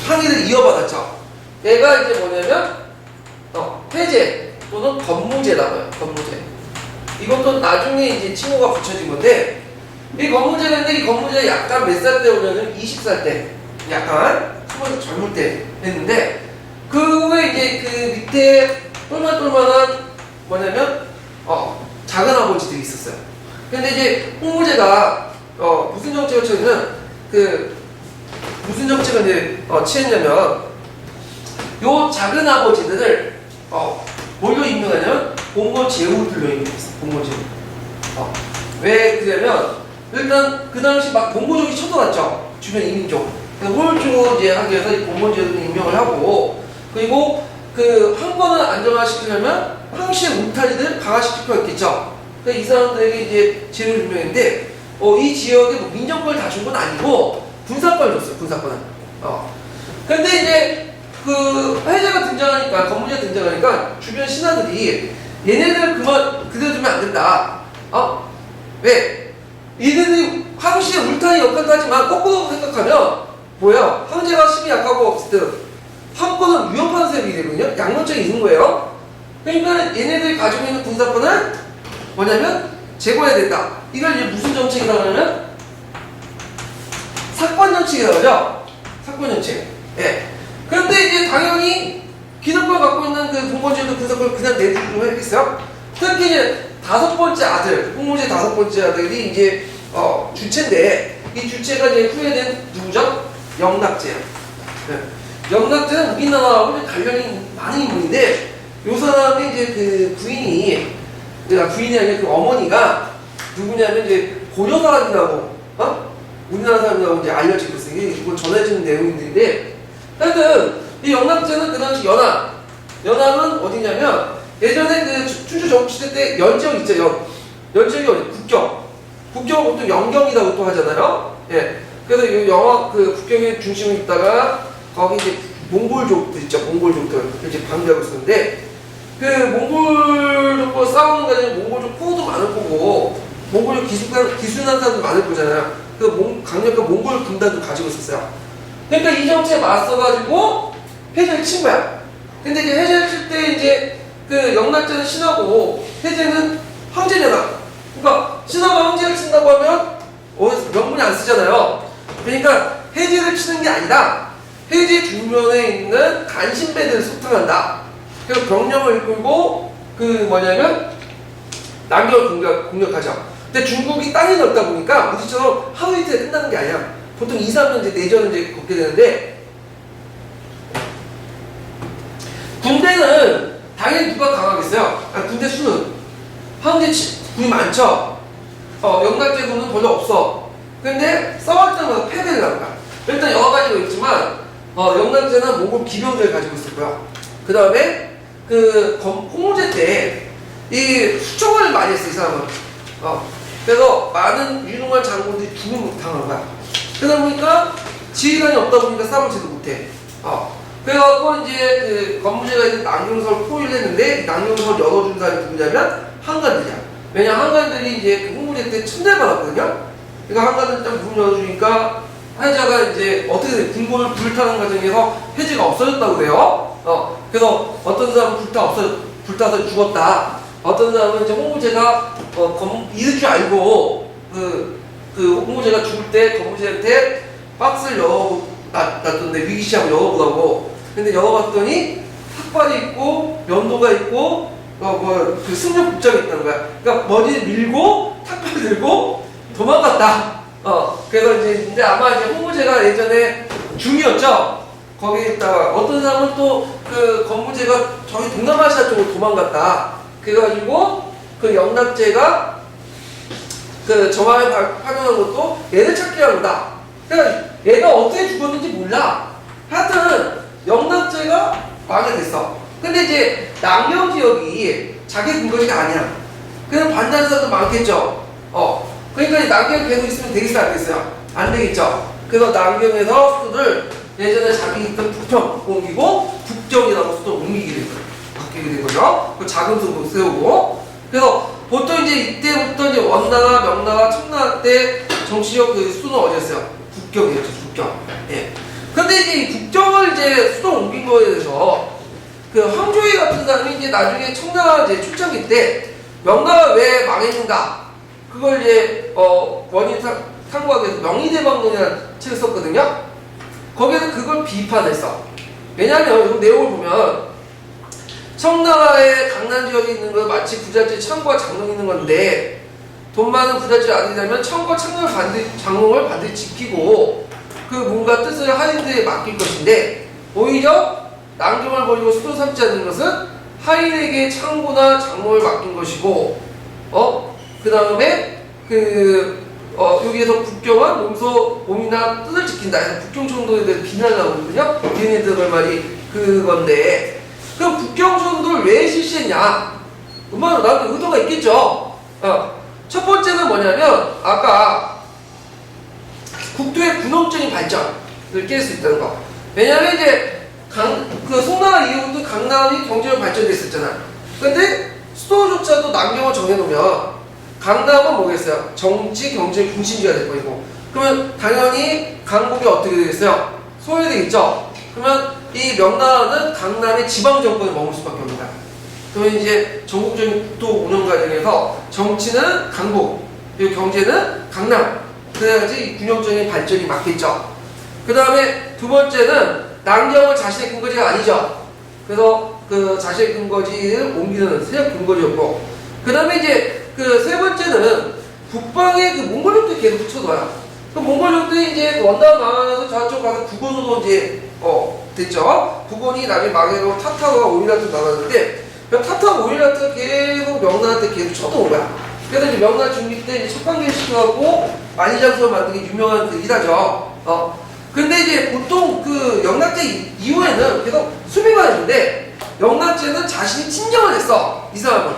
항의를 이어받았죠. 얘가 이제 뭐냐면 해제 또는 건무제라고 해요. 건무제. 이것도 나중에 이제 칭호가 붙여진 건데, 이 건무제가 있는데, 이 건무제가 약간 몇 살 때 오냐면 20살 때, 약간 젊을 때 했는데, 그 후에 이제 그 밑에 똘만똘만한 뭐냐면 작은 아버지들이 있었어요. 근데 이제 홍무제가 무슨 정책을 취했냐면, 무슨 정책을 이제 취했냐면, 요 작은 아버지들을 뭘로 임명하냐면 봉건제후들로 임명했어요. 봉건제후. 왜 그러냐면, 일단 그 당시 막 봉고족이 쳐들어왔죠. 주변 이민족. 호울주고 이제 하기 위해서 이 봉건제후를 임명을 하고, 그리고 그 황건을 안정화시키려면 황씨의 울타리들 강화시킬 필요가 있겠죠. 그러니까 이 사람들에게 이제 제후를 임명했는데, 이 지역에 뭐 민정권을 다 준 건 아니고 군사권을 줬어요. 군사권을. 근데 이제 그 해제가 등장하니까, 건무제가 등장하니까 주변 신하들이 얘네들 그대로 두면 안 된다. 왜? 얘네들이 황씨의 울타리 역할도 하지만 거꾸로 생각하면 뭐예요? 황제가 힘이 약하고 어쨌든 황권은 위협하는 세력이 되거든요. 양면적이 있는 거예요. 그러니까 얘네들이 가지고 있는 군사권을 뭐냐면 제거해야 된다. 이걸 이제 무슨 정책이라고 하냐면 사권정책이라고 하죠. 사권정책. 예. 그런데 이제 당연히 기득권을 갖고 있는 그 봉건제도 군사권을 그냥 내주기로 했겠어요. 특히 이제 다섯 번째 아들, 홍무제 다섯 번째 아들이 이제 주체인데, 이 주체가 이제 후회된 누구죠? 영락제예요. 네. 영락제는 우리나라하고 관련이 많은 인물인데, 요 사람이 이제 그 부인이 아니라 그 어머니가 누구냐면 이제 고려 사람이라고, 우리나라 사람이라고 이제 알려지고 있어요. 이거 전해지는 내용인데, 하여튼 이 영락제는 그 당시 연암은 어디냐면, 예전에 그 춘추 전국시대 때 연지역 있죠. 연지역이 어디? 국경을 보통 영경이라고 또 하잖아요. 예. 그래서 이 그 국경의 중심에 있다가 거기 이제 몽골족들 있죠. 몽골족들 이제 방지하고 있었는데, 그 몽골족과 싸우는 게 아니라 몽골족 포도 많을 거고, 몽골족 기술난 사람도 많을 거잖아요. 그 강력한 몽골 군단도 가지고 있었어요. 그러니까 이 정치에 맞서가지고 해제를 친 거야. 근데 이제 해제를 칠 때 이제 그 영락제는 신하고 해제는 황제잖아. 그러니까 신하가 황제를 친다고 하면 명분이 안 쓰잖아요. 그러니까 해제를 치는 게 아니라 해제 주변에 있는 간신배들을 소탕한다. 그래서 병력을 이끌고 그 뭐냐면 남경을 공격하죠. 근데 중국이 땅이 넓다 보니까 우리처럼 하루 이틀에 끝나는 게 아니야. 보통 2, 3년 이제 내전을 이제 겪게 되는데, 군대는 당연히 누가 강하겠어요? 군대 수는 황제 군이 많죠. 영락제 군은 별로 없어. 근데 싸울 때마다 패배를 합니다. 일단 여러 가지가 있지만 영락제는 몽골 기병들을 가지고 있었고요. 그 다음에 그 홍무제 때 이 수총을 많이 했어. 이 사람은. 그래서 많은 유능한 장군들이 죽음을 당한 거야. 그러다 보니까 지휘관이 없다 보니까 싸움을 제대로 못해. 그래갖고 이제 그 건무제가 이제 남경서를 포위를 했는데, 남경서를 열어준 사람이 누구냐면 한간들이야. 왜냐, 한간들이 이제 그 홍무제 때 천대를 받았거든요. 그러니까 한간들 딱 문 열어주니까 해제가 이제 어떻게 돼? 군부를 불타는 과정에서 해제가 없어졌다고 그래요. 그래서 어떤 사람은 불타서 죽었다. 어떤 사람은 이제 홍무제가 잃을 줄 알고 그 홍무제가 죽을 때 건무제한테 박스를 놨던데 위기시하고 열어보라고. 근데 열어봤더니 삭발이 있고 연도가 있고 그 승려 국장이 있다는 거야. 그러니까 머리를 밀고 삭발 들고 도망갔다. 그래서 이제 아마 이제 홍무제가 예전에 중이었죠. 거기에 있다가 어떤 사람은 또 그 건무제가 저기 동남아시아 쪽으로 도망갔다. 그래가지고 그 영락제가 그 정화에 활용한 것도 얘를 찾기 위한 거다. 그러니까 얘가 어떻게 죽었는지 몰라. 하여튼 영락제가 망해됐어. 근데 이제 남경 지역이 자기 근거지가 아니야. 그냥 반대하는 사람도 많겠죠. 그러니까 남경이 계속 있으면 되겠어, 안 되겠어요? 안 되겠죠. 그래서 남경에서 수도를 예전에 자기 있던 북평 옮기고 북정이라고 수도 옮기게 된 거예요. 바뀌게 된 거죠. 그 작은 수도 세우고. 그래서 보통 이제 이때부터 이제 원나라, 명나라, 청나라 때 정치적 그 수는 어디였어요? 북경이었죠, 북경. 예. 근데 이제 이 북경을 이제 수도 옮긴 거에 대해서 그 황조희 같은 사람이 이제 나중에 청나라 이제 출장기 때 명나라가 왜 망했는가 그걸 이제 원인 탐구하기 위해서 명의대방론이라는 책을 썼거든요. 거기에서 그걸 비판했어. 왜냐하면 이 내용을 보면 청나라의 강남 지역에 있는 건 마치 부잣집 창고와 장롱이 있는 건데 돈 많은 부잣집 아들이라면 창고와 장롱을 반드시 지키고 그 뭔가 뜻을 하인들에 맡길 것인데 오히려 낭종을 버리고 수도 삼지 않는 것은 하인에게 창고나 장롱을 맡긴 것이고 그 다음에 여기에서 국경은 몸이나 뜻을 지킨다 해서 국경천도에 대해서 비난을 하거든요. 얘네들 말이 그건데 그럼 국경천도를 왜 실시했냐? 음악으로 나도 의도가 있겠죠. 첫 번째는 뭐냐면 아까 국토의 군업적인 발전을 깰 수 있다는 거. 왜냐하면 이제 송나라 이후부터 강남이 경제로 발전됐었잖아. 근데 수도조차도 남경을 정해놓으면 강남은 뭐겠어요? 정치, 경제, 중심지가 될 거고. 그러면 당연히 강국이 어떻게 되겠어요? 소외되겠죠? 그러면 이 명나라는 강남의 지방정권에 머물 수밖에 없습니다. 그러면 이제 전국적인 국토 운영 과정에서 정치는 강국, 그리고 경제는 강남. 그래야지 균형적인 발전이 맞겠죠. 그 다음에 두 번째는 남경은 자신의 근거지가 아니죠. 그래서 그 자신의 근거지를 옮기는 세력 근거지였고. 그 다음에 이제 그 세 번째는 북방의 그 몽골족들이 계속 붙여둬요. 그 몽골족들이 이제 원단 망하면서 저쪽 가서 부건으로 이제 됐죠. 부건이 나중에 망해서 타타와 오일라트 나왔는데 그 타타 오일라트가 계속 명나라한테 계속 쳐들어온 거야. 그래서 이제 명나라 중기 때 이제 첩강기를 시켜갖고 만리장성을 만든 게 유명한 그 일화죠. 근데 이제 보통 그 영락제 이후에는 계속 수비만 했는데 영락제는 자신이 친정을 했어. 이 사람은.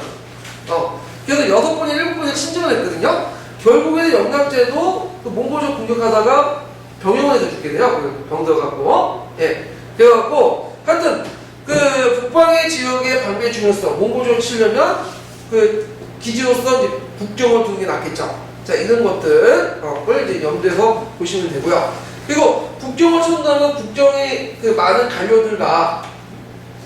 그래서 6번이 7번이 친정을 했거든요. 결국에는 영락제도 그 몽골족 공격하다가 병영원에서 죽게 돼요. 그 병 들어갖고. 예. 그래갖고 하여튼 그 북방의 지역의 방비의 중요성 몽골족을 치려면 그 기지로서 이제 북경을 두는 게 낫겠죠. 자, 이런 것들을 이제 염두에서 보시면 되고요. 그리고 북경을 쳐다면 북경의 그 많은 관료들과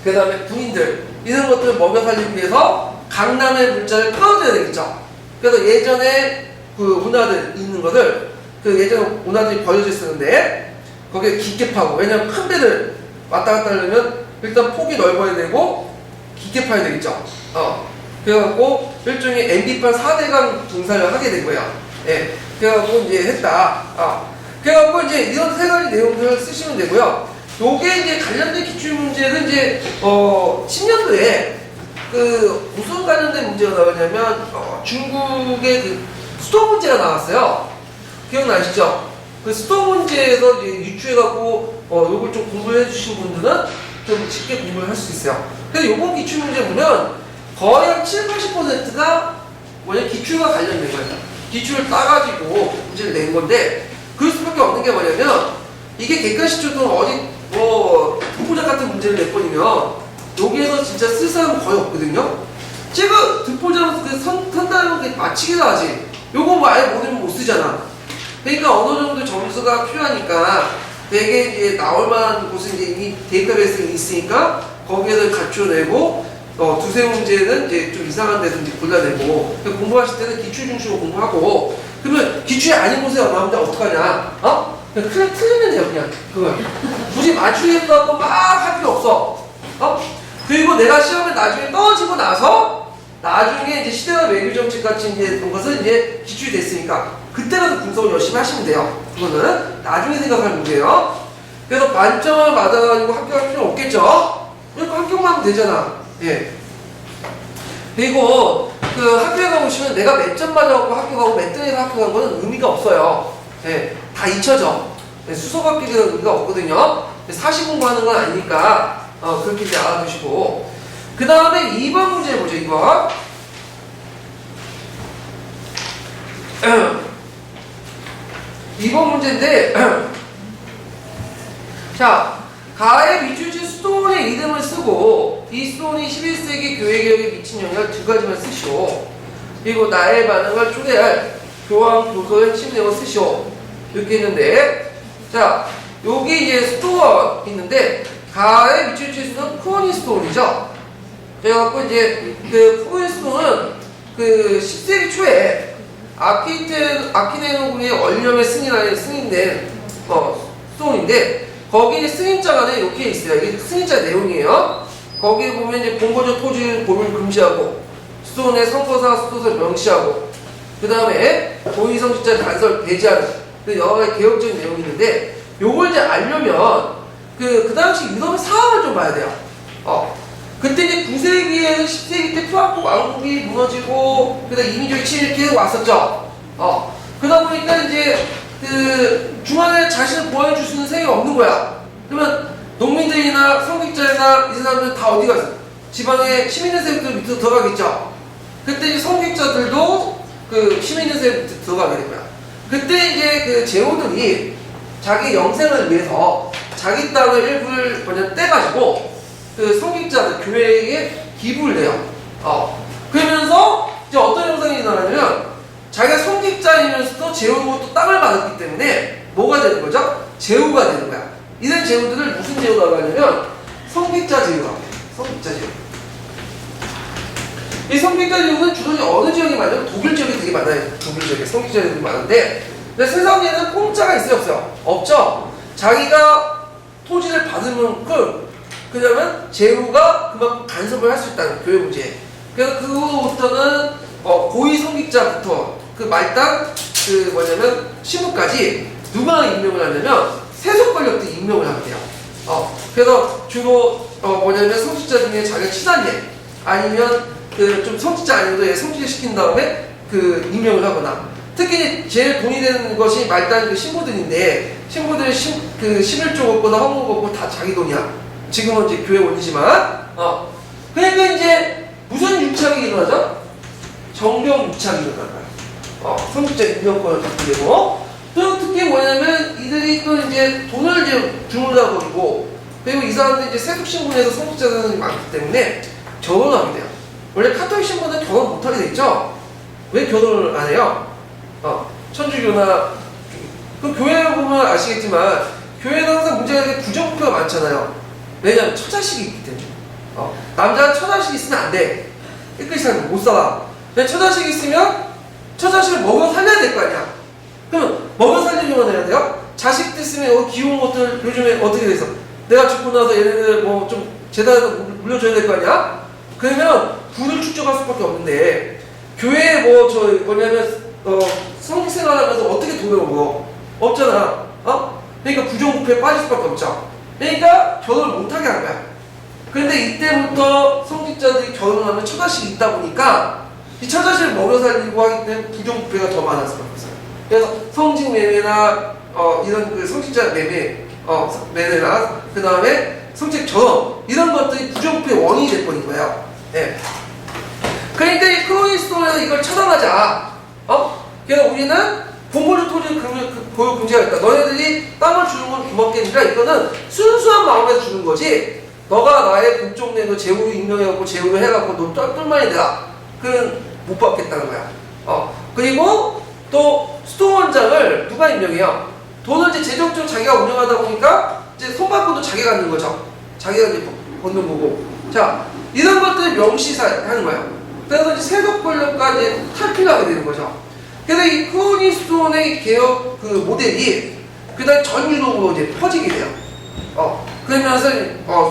그 다음에 군인들 이런 것들을 먹여 살리기 위해서 강남의 물자를 끊어줘야 되겠죠. 그래서 예전에 그 운하들 있는 것을 그 예전에 운하들이 버려져 있었는데 거기에 깊게 파고 왜냐면 큰 배를 왔다 갔다 하려면 일단 폭이 넓어야 되고 깊게 파야 되겠죠. 그래갖고 일종의 MB8 4대강 공사를 하게 된 거예요. 예. 그래갖고 이제 했다. 그래갖고 이제 이런 세 가지 내용들을 쓰시면 되고요. 요게 이제 관련된 기출문제는 이제 10년도에 그 무슨 관련된 문제가 나왔냐면 중국의 그 수도 문제가 나왔어요. 기억나시죠? 그 수도 문제에서 이제 유추해갖고 요걸 좀 공부해 주신 분들은 좀 쉽게 공부를 할 수 있어요. 근데 요번 기출문제 보면 거의 한 70~80%가 뭐냐 기출과 관련된 거예요. 기출을 따가지고 문제를 낸 건데 그럴 수밖에 없는 게 뭐냐면 이게 객관식적으로 어디 듣보잡 같은 문제를 냈거든요. 여기에서 진짜 쓸 사람은 거의 없거든요. 제가 듣보잡에서 그 선다는 맞히기도 하지. 요거 뭐 아예 모르면 못 쓰잖아. 그러니까 어느 정도 점수가 필요하니까 되게 이제 나올 만한 곳은 이제 이미 데이터베이스가 있으니까 거기에서 갖춰내고 두세 문제는 이제 좀 이상한 데서 이제 골라내고 공부하실 때는 기출 중심으로 공부하고 그러면 기출이 아닌 곳에 나오는데 어떡하냐? 그냥 틀리면 돼요 그냥 그걸 굳이 맞추겠다고 막 할 필요 없어. 그리고 내가 시험에 나중에 떨어지고 나서 나중에 이제 시대와 외교 정책 같이 이제 그런 것은 이제 기출이 됐으니까 그때라도 분석을 열심히 하시면 돼요. 그거는 나중에 생각할 문제예요. 그래서 만점을 받아가지고 합격할 필요 없겠죠? 그러니까 합격만 하면 되잖아. 예. 그리고 그 학교에 가보시면 내가 몇 점 맞아갖고 합격하고 몇 등에서 합격한 거는 의미가 없어요. 예. 다 잊혀져. 예. 수석 합격에는 의미가 없거든요. 사시 공부하는 건 아니니까 그렇게 이제 알아두시고 그 다음에 2번 문제 보죠. 2번 2번 문제인데 자 가의 위주지 수도원의 이름을 쓰고 이 수도원이 11세기 교회개혁에 미친 영향을 두 가지만 쓰시오. 그리고 나의 반응을 초래할 교황 교서의 핵심 내용을 쓰시오. 이렇게 했는데 자 여기 이제 스토어 있는데 가에 위치해 있는 코니스톤이죠. 그래갖고 이제 그 코니스톤은 그 10세기 초에 아키네노군의 원념의 승인된 스톤인데 거기 승인자가 이렇게 있어요. 이게 승인자 내용이에요. 거기 보면 이제 본거조 토지 보유를 금지하고 스톤의 선거사 스톤을 명시하고 그 다음에 고의성직자 단설 배제하는 여러 가지 개혁적인 내용이 있는데 요걸 이제 알려면 그 당시 유럽의 상황을 좀 봐야 돼요. 그때 이제 9세기에서 10세기 때 프랑크 왕국이 무너지고 그다음 이민족이 치일 계속 왔었죠. 그러다 보니까 이제 그 중앙에 자신을 보호해 줄 수 있는 세계가 없는 거야. 그러면 농민들이나 성직자나 이 사람들 다 어디 가서 지방의 시민의 세력들 밑으로 들어가겠죠. 그때 이제 성직자들도 그 시민의 세력 밑으로 들어가게 된 거야. 그때 이제 그 제후들이 자기 영생을 위해서 자기 땅을 일부를 그냥 떼가지고 그 성직자들 교회에 기부를 해요. 그러면서 이제 어떤 현상이 일어나냐면 자기가 성직자이면서도 제후로 땅을 받았기 때문에 뭐가 되는 거죠? 제후가 되는 거야. 이런 제후들을 무슨 제후라고 하냐면 성직자 제후라고 해요. 성직자 제후. 이 성직자 제후는 주로 어느 지역이 많냐면 독일 지역이 되게 많아요. 독일 지역에 성직자 제후들이 많은데 근데 세상에는 공짜가 있어요 없어요? 없죠. 자기가 토지를 받은 만큼 그러면 제후가 그만큼 간섭을 할 수 있다는 교회 문제. 그래서 그후부터는 고위 성직자부터 그 말단 그 뭐냐면 신부까지 누가 임명을 하냐면 세속 권력들이 임명을 하게 돼요. 그래서 주로 뭐냐면 성직자 중에 자기가 친한 예 아니면 그 좀 성직자 아니어도 예 성직을 시킨 다음에 그 임명을 하거나 특히 제일 돈이 되는 것이 말단 그 신부들인데 신부들의 그 11조 걷거나 헌금 걷고 다 자기 돈이야. 지금은 이제 교회 원이지만 그러니까 이제 무슨 유착이 일어나죠? 정경 유착이 일어나요. 성직자 임명권을 갖게 되고 또 특히 뭐냐면 이들이 또 이제 돈을 이제 주물러 버리고 그리고 이 사람들이 이제 세속 신분에서 성직자들이 많기 때문에 결혼하게 돼요. 원래 카톨릭 신분은 결혼 못하게 돼 있죠. 왜 결혼을 안 해요? 천주교나 그 교회를 보면 아시겠지만 교회는 항상 문제가 되게 부정부패가 많잖아요. 왜냐면 처자식이 있기 때문에. 남자는 처자식이 있으면 안 돼. 깨끗이 살면 못 살아. 근데 처자식이 있으면 처자식을 먹여 살려야 될 거 아니야. 그러면 먹여 살리려면 해야 돼요? 자식들 있으면 귀여운 것들 요즘에 어떻게 돼서 내가 죽고 나서 얘네들 뭐 좀 재단에서 물려줘야 될 거 아니야? 그러면 부를 축적할 수밖에 없는데 교회에 뭐냐면 성직생활 하면서 어떻게 돈을 벌어? 없잖아. 그러니까 부정부패에 빠질 수밖에 없죠. 그러니까 결혼을 못하게 한 거야. 그런데 이때부터 성직자들이 결혼하면 처자식이 있다 보니까 이 처자식을 먹여 살리고 하기 때문에 부정부패가 더 많았을 것 같아요. 그래서 성직매매나 이런 그 성직자 매매나 그 다음에 성직 결혼 이런 것들이 부정부패의 원인이 될 뻔인 거예요. 네. 그러니까 이 크로니스톤에서 이걸 차단하자. 그래서 우리는 본거주 토지 보유 금지가 있다. 너네들이 땅을 주는 건 고맙게 아니라 이거는 순수한 마음에서 주는 거지. 너가 나의 국정내도 제후를 임명해갖고 제후를 해갖고 너 똘똘만이 되라. 그건 못 받겠다는 거야. 그리고 또 스톤 원장을 누가 임명해요? 돈을 이제 재정적으로 자기가 운영하다 보니까 이제 손바닥도 자기가 갖는 거죠. 자기가 이제 걷는 거고. 자, 이런 것들을 명시하는 거예요. 그래서 이제 세속 권력까지 탈피하게 되는 거죠. 그래서 이 크로니스톤의 개혁 그 모델이 그다음 전 유럽으로 이제 퍼지게 돼요. 그러면서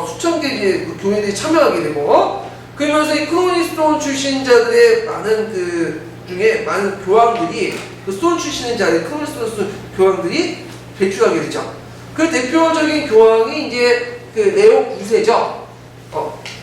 수천 개의 그 교회들이 참여하게 되고, 그러면서 이 크로니스톤 출신자들의 많은 그 중에 많은 교황들이 그 스톤 출신의 자리 크로니스톤 교황들이 배출하게 되죠. 그 대표적인 교황이 이제 그 레오 9세죠.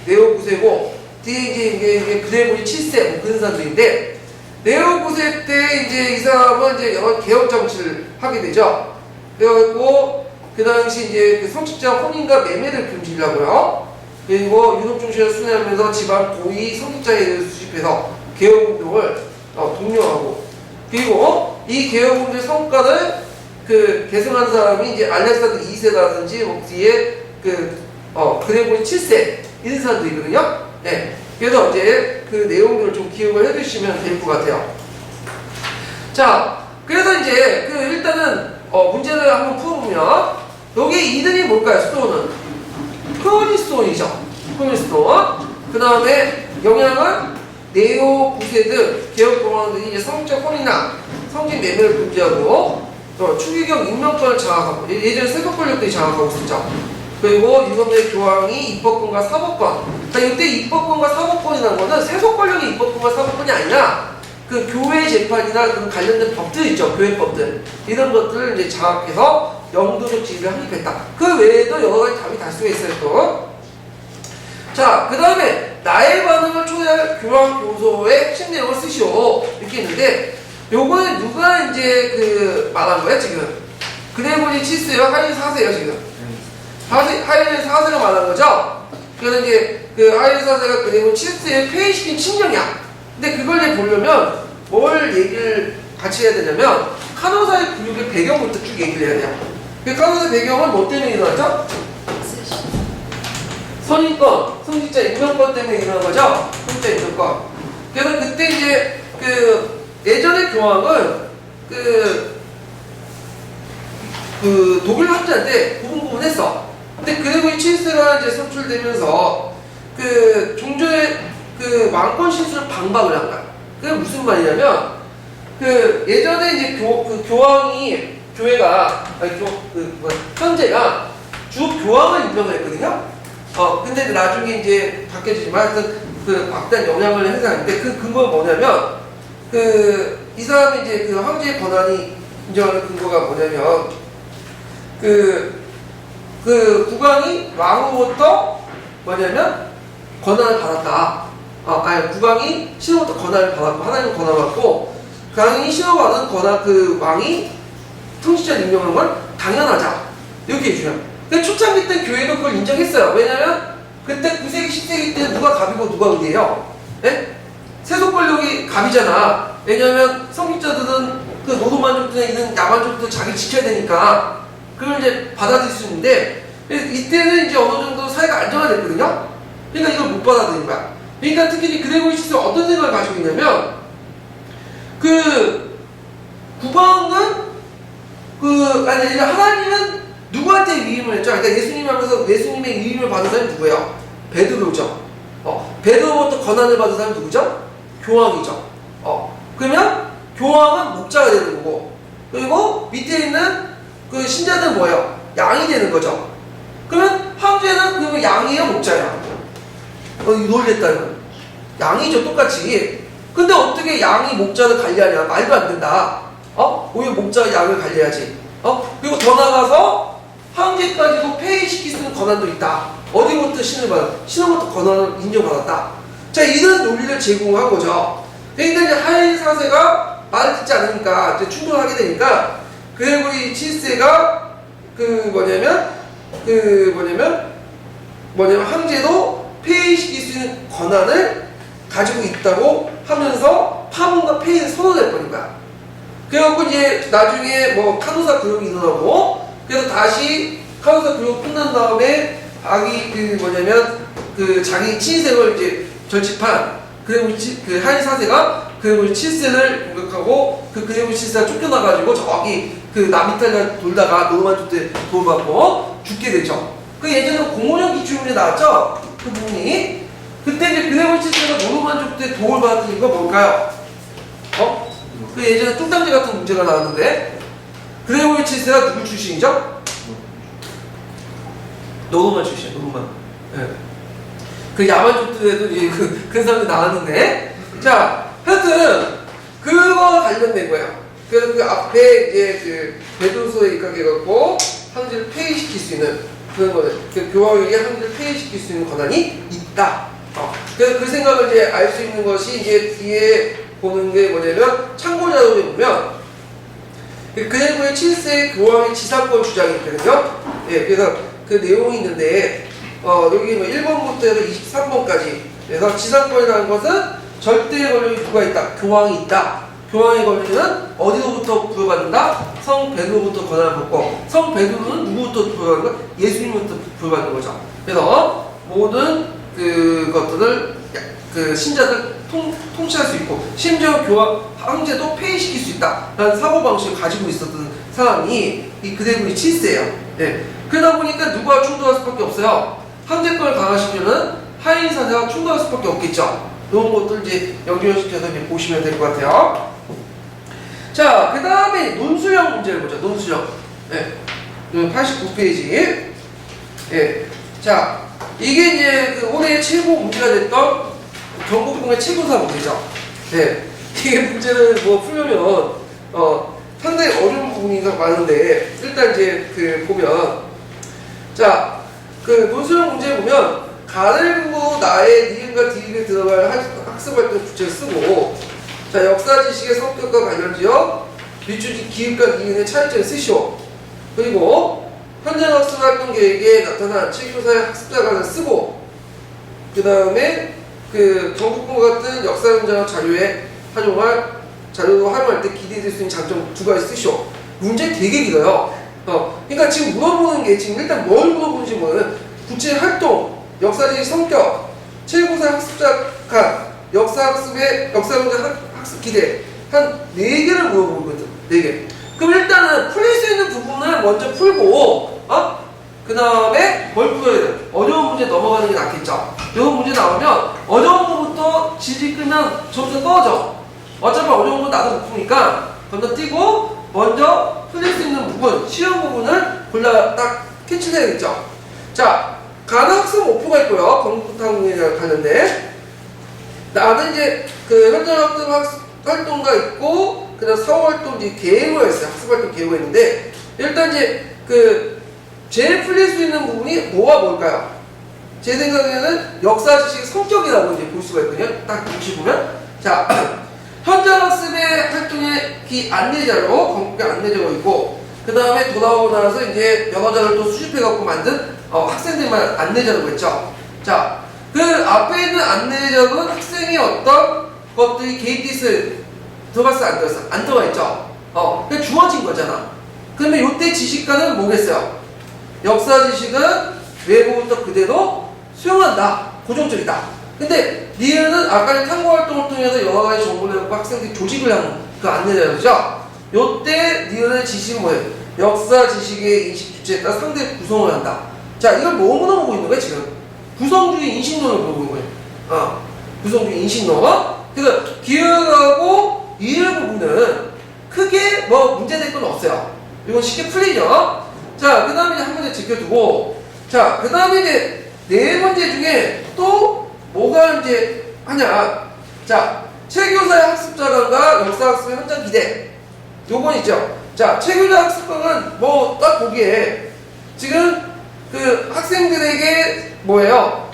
레오 9세고 뒤에 이제 그레고리 7세 뭐 그런 사람들인데. 네오 9세 때 이제 이 사람은 이제 여러 개혁 정치를 하게 되죠. 그래갖고 그 당시 이제 그 성직자 혼인과 매매를 금지하고요. 그리고 유럽 중심을 순회하면서 지방 고위 성직자에 수집해서 개혁 운동을 독려하고 그리고 이 개혁 운동의 성과를 그 계승한 사람이 이제 알렉산더 2세라든지 뭐 뒤에 그 그레고리 7세 이런 사람들이거든요. 네. 그래서 이제 그 내용들을 좀 기억을 해두시면 될 것 같아요. 자, 그래서 이제 그 일단은 문제를 한번 풀어보면 여기 이름이 뭘까요? 스톤은 크로니스톤이죠. 크로니스톤. 그 다음에 영향은 네오 구세드 개혁 공화국들이 이제 성적 혼이나 성진 매매를 금지하고 추기경 인명권을 장악하고 예전에 세속 권력들이 장악하고 있었죠. 그리고 유럽의 교황이 입법권과 사법권. 그러니까 이때 입법권과 사법권이라는 거는 세속 권력의 입법권과 사법권이 아니라 그 교회 재판이나 그 관련된 법들 있죠. 교회법들 이런 것들을 이제 장악해서 영도적 지위를 확립했다. 그 외에도 여러 가지 답이 달 수가 있어요. 또. 자, 그 다음에 나의 반응을 초래할 교황 교소의 핵심 내용을 쓰시오 이렇게 있는데 요거는 누가 이제 그 말한 거야 지금? 그레고리 치스예요? 하일 4세예요 지금? 하일 4세가 말한 거죠? 그래서 이제 그 하일 4세가 그레고리 치스에 폐위시킨 칙령이야. 근데 그걸 이제 보려면 뭘 얘기를 같이 해야 되냐면 카노사의 굴욕의 배경부터 쭉 얘기를 해야 돼요. 그 카노사의 배경은 뭐 때문에 일어났죠? 선인권, 성직자 임명권 때문에 일어난 거죠? 성직자 임명권. 그래서 그때 이제 그 예전의 교황은 그 독일 황제한테 고분고분했어. 근데 그레고리 칠세가 이제 선출되면서 그 종교의 그 왕권 신수를 방박을 한 거야. 그게 무슨 말이냐면 그 예전에 이제 교황이 교회가 아니 현재가 주 교황을 임명을 했거든요. 근데 나중에 이제 바뀌어지지만 하여튼 그 막대한 영향을 행사하는데 그 근거가 뭐냐면 이 사람이 이제 그 황제의 권한이 인정하는 근거가 뭐냐면 그 국왕이 왕으로부터 뭐냐면 권한을 받았다. 국왕이 신으로부터 권한을 받았고 하나님 권한을 받고 국왕이 신으로 받은 그 왕이 통치자 임명하는 건 당연하자 이렇게 해주면. 근데 초창기 때 교회도 그걸 인정했어요. 왜냐면 그때 9세기 10세기 때 누가 갑이고 누가 의예요? 예? 세속 권력이 갑이잖아. 왜냐면 성직자들은 그 노동만족들에 있는 야만족들 자기 지켜야 되니까 그걸 이제 받아들일 수 있는데 이때는 이제 어느 정도 사회가 안정화됐거든요. 그러니까 이걸 못 받아들인 거야. 그러니까 특히 그레고리 치스가 어떤 생각을 가지고 있냐면 그 국왕은 하나님은 누구한테 위임을 했죠? 그러니까 예수님 하면서 예수님의 위임을 받은 사람이 누구예요? 베드로죠. 베드로부터 권한을 받은 사람이 누구죠? 교황이죠. 그러면 교황은 목자가 되는 거고 그리고 밑에 있는 그 신자들은 뭐예요? 양이 되는 거죠. 그러면 황제는 그러면 양이에요? 목자예요? 놀랬다는 양이죠. 똑같이. 근데 어떻게 양이 목자를 관리하냐? 말도 안 된다. 오히려 목자가 양을 관리해야지. 그리고 더 나가서 황제까지도 폐위시킬 수 있는 권한도 있다. 어디부터 신으로부터 권한을 인정받았다. 자, 이런 논리를 제공한 거죠. 그러니까 이제 하일 4세가 말을 듣지 않으니까 이제 충돌을 하게 되니까 그레고리 7세가 황제도 폐위시킬 수 있는 권한을 가지고 있다고 하면서 파문과 폐위를 선언해버린 거야. 그래갖고 이제 나중에 뭐 카노사 굴욕이 일어나고 그래서 다시 카노사 굴욕 끝난 다음에 자기 친생을 이제 결집한 그 하일 4세가 그레고리 7세를 공격하고 그 그레고리 7세가 쫓겨나가지고 저기 그 남이탈리아 돌다가 노르만족들 도움받고 죽게 되죠. 그 예전에 공원형 기초문제 나왔죠? 그 부분이 그때 이제 그레고리 7세가 노르만족들 도움을 받은 이유가 뭘까요? 그 예전에 뚱땅지 같은 문제가 나왔는데 그레고리 7세가 누구 출신이죠? 노르만 출신, 노르만. 네. 그 야만족들에도 이제 그 사람이 나왔는데 자, 하여튼 그거 관련된 거예요. 그래서 그 앞에 이제 그 베드로서에 입각해갖고 황제를 폐위시킬 수 있는 그런 거는 그 교황에게 황제를 폐위시킬 수 있는 권한이 있다. 그래서 그 생각을 이제 알 수 있는 것이 이제 뒤에 보는 게 뭐냐면 참고자료에 보면 그레고리 7세 교황의 지상권 주장이 있거든요. 예, 그래서 그 내용이 있는데 여기 뭐 1번부터 해서 23번까지 그래서 지상권이라는 것은 절대의 권력이 누가 있다? 교황이 있다. 교황의 권리는 어디로부터 부여받는다? 성 베드로부터 권한을 받고 성 베드로는 누구부터 부여받는가? 예수님부터 부여받는 거죠. 그래서 모든 그것들을 그 신자들 통치할 수 있고 심지어 황제도 폐위시킬 수 있다 라는 사고방식을 가지고 있었던 사람이 이 이 그대군이 7세예요. 예. 그러다 보니까 누가 충돌할 수밖에 없어요. 상대권을 강화시키는 하인 사세가 충돌할 수밖에 없겠죠. 이런 것들 이제 연결시켜서 이제 보시면 될 것 같아요. 자, 그 다음에 논술형 문제를 보자. 논술형. 예. 89페이지. 예. 자, 이게 이제 그 올해 최고 문제가 됐던 경복궁의 최고사 문제죠. 예. 이게 문제를 뭐 풀려면, 상당히 어려운 부분이 많은데, 일단 이제 그 보면, 자, 그 논술형 문제 보면, 가늘고 나의 니은과 디귿에 들어갈 학습활동 주체를 쓰고, 자, 역사 지식의 성격과 관련지어 밑줄기 기획과 니은의 차이점을 쓰시오. 그리고 현장 학습 활동 계획에 나타난 체교사의 학습자관을 쓰고, 그 다음에 그 경복궁 같은 역사 현장 자료로 활용할 때 기대될 수 있는 장점 2가지 쓰시오. 문제 되게 길어요. 그러니까 지금 물어보는 게 지금 일단 뭘 물어보는지 뭐는 구체 활동, 역사지식 성격, 체교사 학습자관, 역사 현장 학습 기대 한 4개를 물어보거든. 4개. 그럼 일단은 풀릴 수 있는 부분을 먼저 풀고, 그 다음에 뭘 풀어야 돼? 어려운 문제 넘어가는 게 낫겠죠. 이런 문제 나오면 어려운 부분부터 질질 끄면 점수 떨어져. 어차피 어려운 건 나도 못 푸니까 건너뛰고 먼저 풀릴 수 있는 부분, 쉬운 부분을 골라 딱 캐치를 해야겠죠. 자, 가능 학습 목표가 있고요. 경북탕에 가는데 나는 이제 그 현장 학습 활동가 있고, 그 다음 사후 활동 이제 계획을 했어요. 학습 활동 계획을 했는데, 일단 이제 그 제일 풀릴 수 있는 부분이 뭐가 뭘까요? 제 생각에는 역사 지식 성격이라고 이제 볼 수가 있거든요. 딱 보시면. 자, 현장 학습의 활동의 안내자로, 건국의 안내자로 있고, 그 다음에 돌아오고 나서 이제 영어자를 또 수집해갖고 만든 학생들만 안내자라고 했죠. 자, 그 앞에 있는 안내자는 학생이 어떤 것들이 개입돼서 들어갔어, 안 들어갔어? 안 들어가 있죠. 그냥 주어진 거잖아. 그러면 요때 지식과는 뭐겠어요? 역사 지식은 외부부터 그대로 수용한다. 고정적이다. 근데 니은은 아까 탐구 활동을 통해서 여러 가지 정보를 갖고 학생들이 조직을 하는 그 안내자죠. 요때 니은의 지식은 뭐예요? 역사 지식의 인식 주체에 따라 상대 구성을 한다. 자, 이걸 뭐 물어보고 있는 거야, 지금? 구성주의 인식론을 물어보는 거예요. 구성주의 인식론. 그래서 기억하고 이해 부분은 크게 뭐 문제될 건 없어요. 이건 쉽게 풀리죠. 자, 그 다음에 한 문제 지켜두고, 자, 그 다음에 이제 4문제 중에 또 뭐가 이제 하냐. 자, 체교사의 학습자관과 역사학습의 현장 기대. 요건 있죠. 자, 체교사 학습관은 뭐 딱 보기에 지금 그 학생들에게 뭐예요?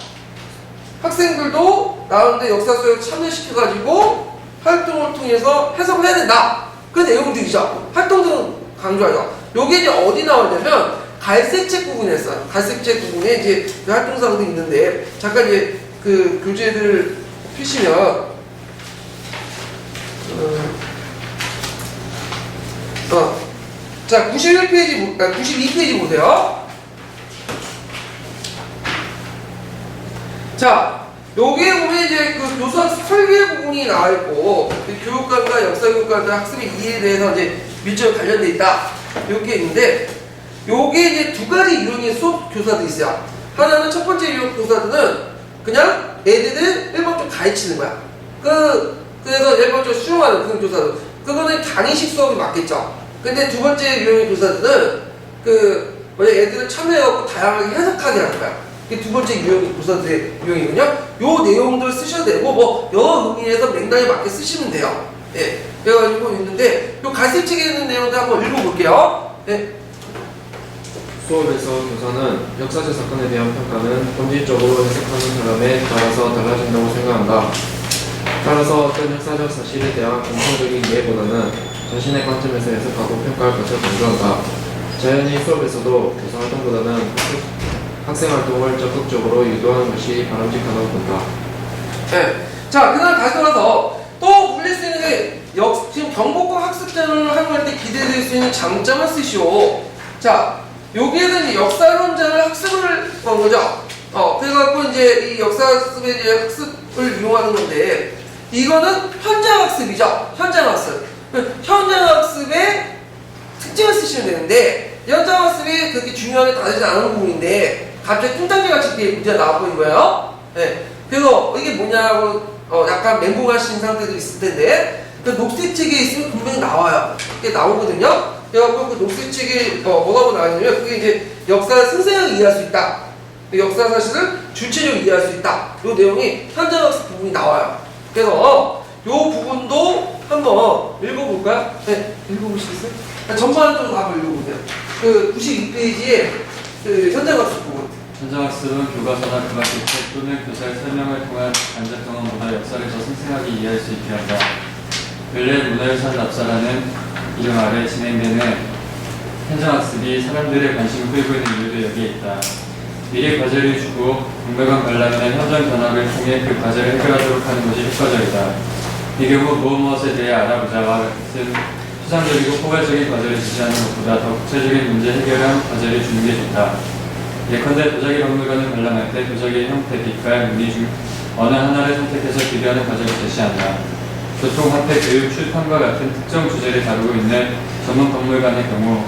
학생들도 나오는데 역사 수업에 참여시켜가지고 활동을 통해서 해석을 해야 된다. 그 내용들이죠. 활동들은 강조하죠. 요게 이제 어디 나오냐면 갈색책 부분에 있어요. 갈색책 부분에 이제 그 활동사항도 있는데 잠깐 이제 그 교재들 펴시면 자 91페이지 92페이지 보세요. 자, 여기에 보면 이제 그 교수학습 설계 부분이 나와 있고, 교육관과 역사교육관과 학습의 이해에 대해서 이제 밀접하게 관련돼 있다. 이렇게 있는데, 요게 이제 2가지 유형의 수업 교사들이 있어요. 하나는 첫 번째 유형 교사들은 그냥 애들을 일방적으로 가르치는 거야. 그래서 일방적으로 수용하는 그런 교사들. 그거는 강의식 수업이 맞겠죠. 근데 2번째 유형의 교사들은 애들을 참여해갖고 다양하게 해석하게 하는 거야. 이게 2번째 유형이 교사들의 유형이군요. 요 내용들 쓰셔도 되고, 뭐, 여러 의미에서 맥락에 맞게 쓰시면 돼요. 예. 그래가지고 있는데, 요 갈색책에 있는 내용들 한번 읽어볼게요. 예. 수업에서 교사는 역사적 사건에 대한 평가는 본질적으로 해석하는 사람에 따라서 달라진다고 생각한다. 따라서 어떤 역사적 사실에 대한 공통적인 이해보다는 자신의 관점에서 해석하고 평가할 것을 강조한다. 자연히 수업에서도 교사 활동보다는 학생 활동을 적극적으로 유도하는 것이 바람직하다고 본다. 네. 자, 그 다음 다시 돌아서 또 불릴 수 있는 게 지금 경복궁 학습자를 활용할 때 기대될 수 있는 장점을 쓰시오. 자, 여기에는 이제 역사 현장을 학습을 한 거죠. 그래갖고 이제 이 역사 학습에 이제 학습을 이용하는 건데, 이거는 현장 학습이죠. 현장 학습. 현장 학습의 특징을 쓰시면 되는데, 현장학습이 그렇게 중요하게 다르지 않은 부분인데 갑자기 뚱딴지같이 이렇게 문제가 나와버린 거예요. 네. 그래서 이게 뭐냐고 약간 멘붕하신 상태도 있을 텐데 그 녹색책에 있으면 분명히 나와요. 그게 나오거든요. 그래갖고 그 녹색책이 뭐라고 나왔냐면 그게 이제 역사를 생생하게 이해할 수 있다. 그 역사 사실을 주체적으로 이해할 수 있다. 이 내용이 현장학습 부분이 나와요. 그래서 이 부분도 한번 읽어볼까요? 네, 읽어보시겠어요? 전반적으로 한번 읽어보세요. 그 92페이지에 그 현장학습 부분. 현장학습은 교과서나 교과서 책 또는 교사의 설명을 통한 간접 경험보다 역사를 더 생생하게 이해할 수 있게 한다. 근래 문화유산 납사라는 이름 아래 진행되는 현장학습이 사람들의 관심을 끌고 있는 이유도 여기에 있다. 미리 과제를 주고 박물관 관람이나 현장 견학을 통해 그 과제를 해결하도록 하는 것이 효과적이다. 이 경우 무엇에 대해 알아보자와 같은 추상적이고 포괄적인 과제를 지시하는 것보다 더 구체적인 문제 해결형 과제를 주는 게 좋다. 예컨대 도자기 박물관을 관람할 때 도자기의 형태, 빛깔, 무늬 중 어느 하나를 선택해서 비교하는 과제를 제시한다. 교통, 화폐, 교육, 출판과 같은 특정 주제를 다루고 있는 전문 박물관의 경우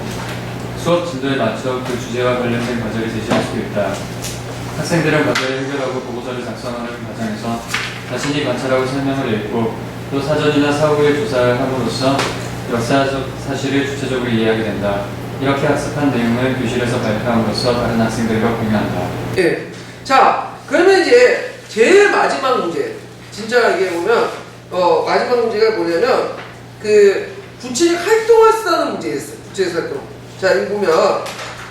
수업 진도에 맞춰 그 주제와 관련된 과제를 제시할 수도 있다. 학생들은 과제를 해결하고 보고서를 작성하는 과정에서 자신이 관찰하고 설명을 읽고 또 사전이나 사후에 조사를 함으로써 역사적 사실을 주체적으로 이해하게 된다. 이렇게 학습한 내용을 교실에서 발표함으로써 다른 학생들과 공유한다. 예. 자, 그러면 이제 제일 마지막 문제. 진짜 이게 보면 마지막 문제가 뭐냐면 그 구체적 활동을 쓰는 문제였어요. 구체적 활동. 자, 여기 보면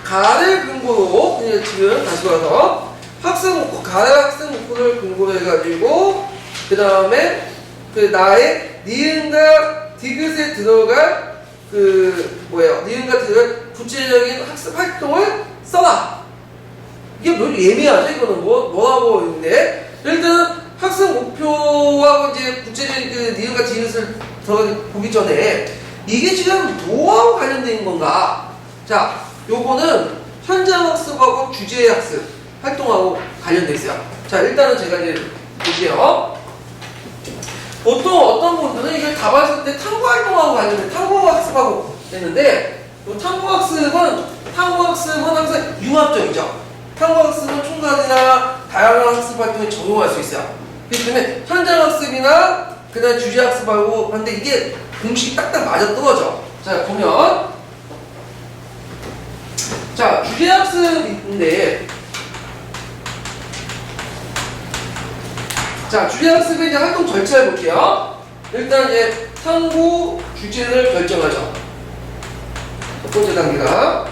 가를 근거로 그냥 지금 다시 와서 학생 목표, 가를 학생 목표를 근거로 해가지고 그 다음에 그 나의 니은과 디귿에 들어갈 니은과 디귿 구체적인 학습 활동을 써라. 이게 뭐 예매하죠? 이거는 뭐라고 있는데 일단 학습 목표하고 이제 구체적인 그 니은과 디귿을 보기 전에 이게 지금 뭐하고 관련된 건가? 자, 요거는 현장학습하고 주제학습 활동하고 관련돼 있어요. 자, 일단은 제가 이제 볼게요. 보통 어떤 분들은 이걸 다 봤을 때 탐구활동하고 관련돼, 탐구학습하고 했는데, 탐구학습은 항상 융합적이죠. 탐구학습은 총괄이나 다양한 학습 활동에 적용할 수 있어요. 그렇기 때문에 현장학습이나 그다음 주제학습하고 하는데 이게 공식이 딱딱 맞아 떨어져. 자, 보면 자, 주제학습인데 자, 주제학습의 이제 활동 절차를 볼게요. 일단 이제 탐구 주제를 결정하죠. 첫 번째 단계가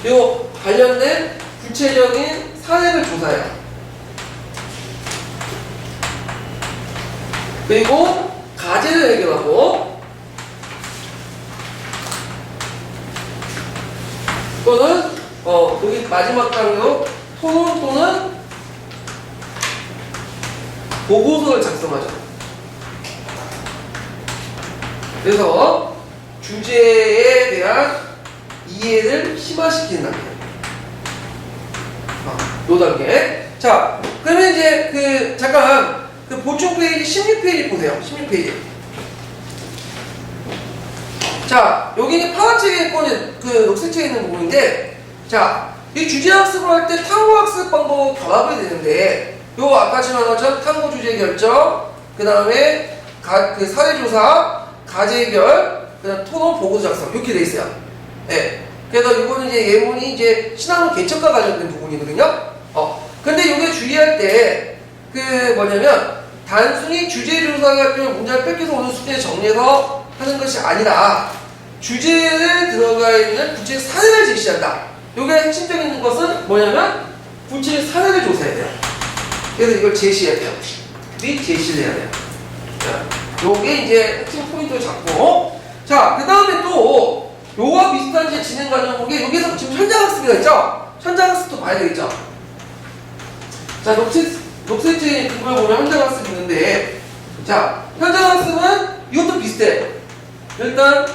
그리고 관련된 구체적인 사례를 조사해요. 그리고 과제를 해결하고 또는 여기 마지막 단계로 토론 또는 보고서를 작성하죠. 그래서 주제에 대한 이해를 심화시키는 단계. 요 단계. 자, 그러면 이제 잠깐 보충 페이지 16페이지 보세요. 16페이지. 자, 여기는 파란 책에 있고 녹색 책에 있는 부분인데, 자, 이 주제학습을 할 때 탐구학습 방법을 결합해야 되는데, 요 아까 지나간 것처럼 탐구 주제 결정, 그 다음에 사례조사, 과제 해결, 그 다음 토론 보고서 작성 이렇게 돼 있어요. 네. 그래서 이거는 이제 예문이 이제 신학문 개척과 관련된 부분이거든요. 근데 이게 주의할 때 뭐냐면 단순히 주제 조사가 필요 문장을 뺏겨서 오는 수준에 정리해서 하는 것이 아니라 주제에 들어가 있는 구체적 사례를 제시한다. 이게 핵심적인 것은 뭐냐면 구체적 사례를 조사해야 돼요. 그래서 이걸 제시해야 돼요. 및 제시를 해야 돼요. 자, 요게 이제 핵심 포인트를 잡고, 자, 그 다음에 또 요와 비슷한 이제 진행 과정 본 게 여기서 지금 현장학습이가 있죠? 현장학습도 봐야 되겠죠? 자, 녹색지 그걸 보면 현장학습이 있는데, 자, 현장학습은 이것도 비슷해. 일단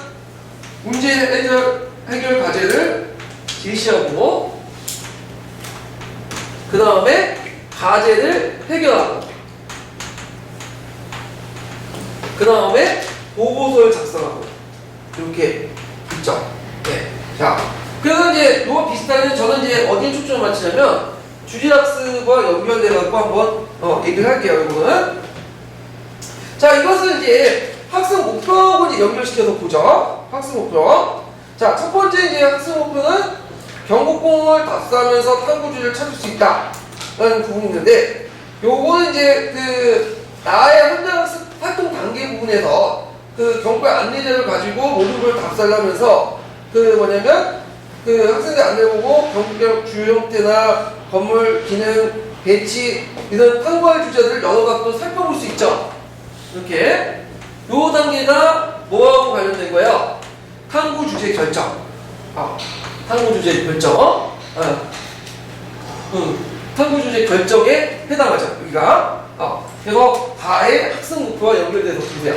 문제 해결 과제를 제시하고, 그 다음에 과제를 해결하고, 그 다음에 보고서를 작성하고, 이렇게 있죠. 네. 자, 그래서 이제 요거 비슷하게 저는 이제 어디에 초점을 맞추냐면 주제학습과 연결돼갖고 한번 얘기를 할게요. 이거는 자 이것은 이제 학습 목표하고 이제 연결시켜서 보죠. 학습 목표. 자 첫 번째 이제 학습 목표는 경복궁을 답사하면서 탐구주제를 찾을 수 있다라는 부분이 있는데 요거는 이제 그 나의 현장 학습 활동 단계 부분에서 그 경과 안내자를 가지고 모든 걸 답사를 하면서 그 뭐냐면 그 학생들 안내보고 경북 주요 형태나 건물 기능 배치 이런 탐구할 주제들을 여러 각도로 살펴볼 수 있죠. 이렇게 요 단계가 뭐하고 관련된 거예요? 탐구 주제 결정. 탐구 주제 결정. 탐구 주제 결정에 해당하죠. 여기가. 그래서 다의 학습 목표와 연결돼서 보세요.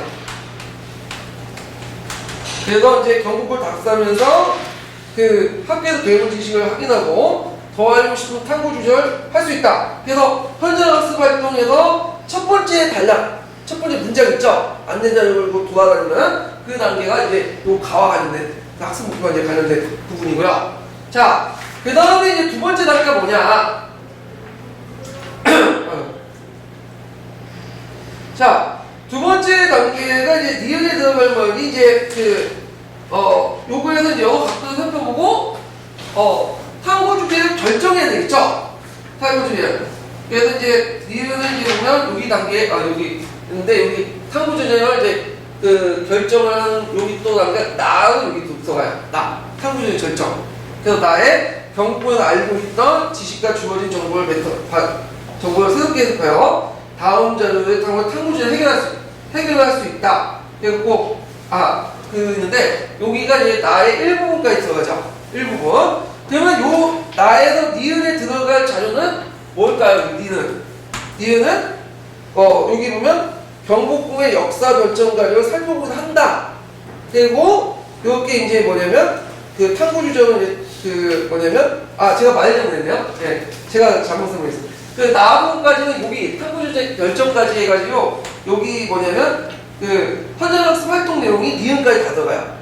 그래서 이제 경북을 답사하면서 그 학교에서 배운 지식을 확인하고 더 알고 싶은 탐구 주제를 할 수 있다. 그래서 현장 학습 활동에서 첫 번째 단락, 첫 번째 문장 있죠. 안내자를 걸고 도와다니는 그 단계가 이제 요 가와 관련된 학습 목표와 이제 관련된 부분이고요. 자, 그 다음에 이제 두 번째 단계가 뭐냐? 자, 두 번째 단계가 이제 니은에 들어갈 말이 이제 요거에서 이제 여러 각도를 살펴보고 탐구 주제를 결정해야 되겠죠? 탐구 주제. 그래서 이제 니은을 이제 보면 여기 단계 여기 있는데 여기 탐구 주제를 이제 그 결정을 하는 여기 또 단계 나는 여기 또 들어가요. 나 탐구 주제 결정. 그래서 나의 경북에서 알고 있던 지식과 주어진 정보를 새롭게 해석하여 다음 자료의 탐구 주제를 해결할 수 있다. 그리고 있는데 여기가 이제 나의 일부분까지 들어가죠. 일부분. 그러면 요 나에서 니은에 들어갈 자료는 뭘까요? 니은은 여기 보면 경복궁의 역사 결정 자료를 살펴보기도 한다. 그리고 요게 이제 뭐냐면 그 탐구 주제는 이제 그 뭐냐면 제가 말이 잘못했네요. 네, 제가 잘못 설명했어요. 그 나부분까지는 여기 탐구 주제 결정까지 해가지고 여기 뭐냐면 그 현장학습 활동 내용이 니은까지 다 들어가요.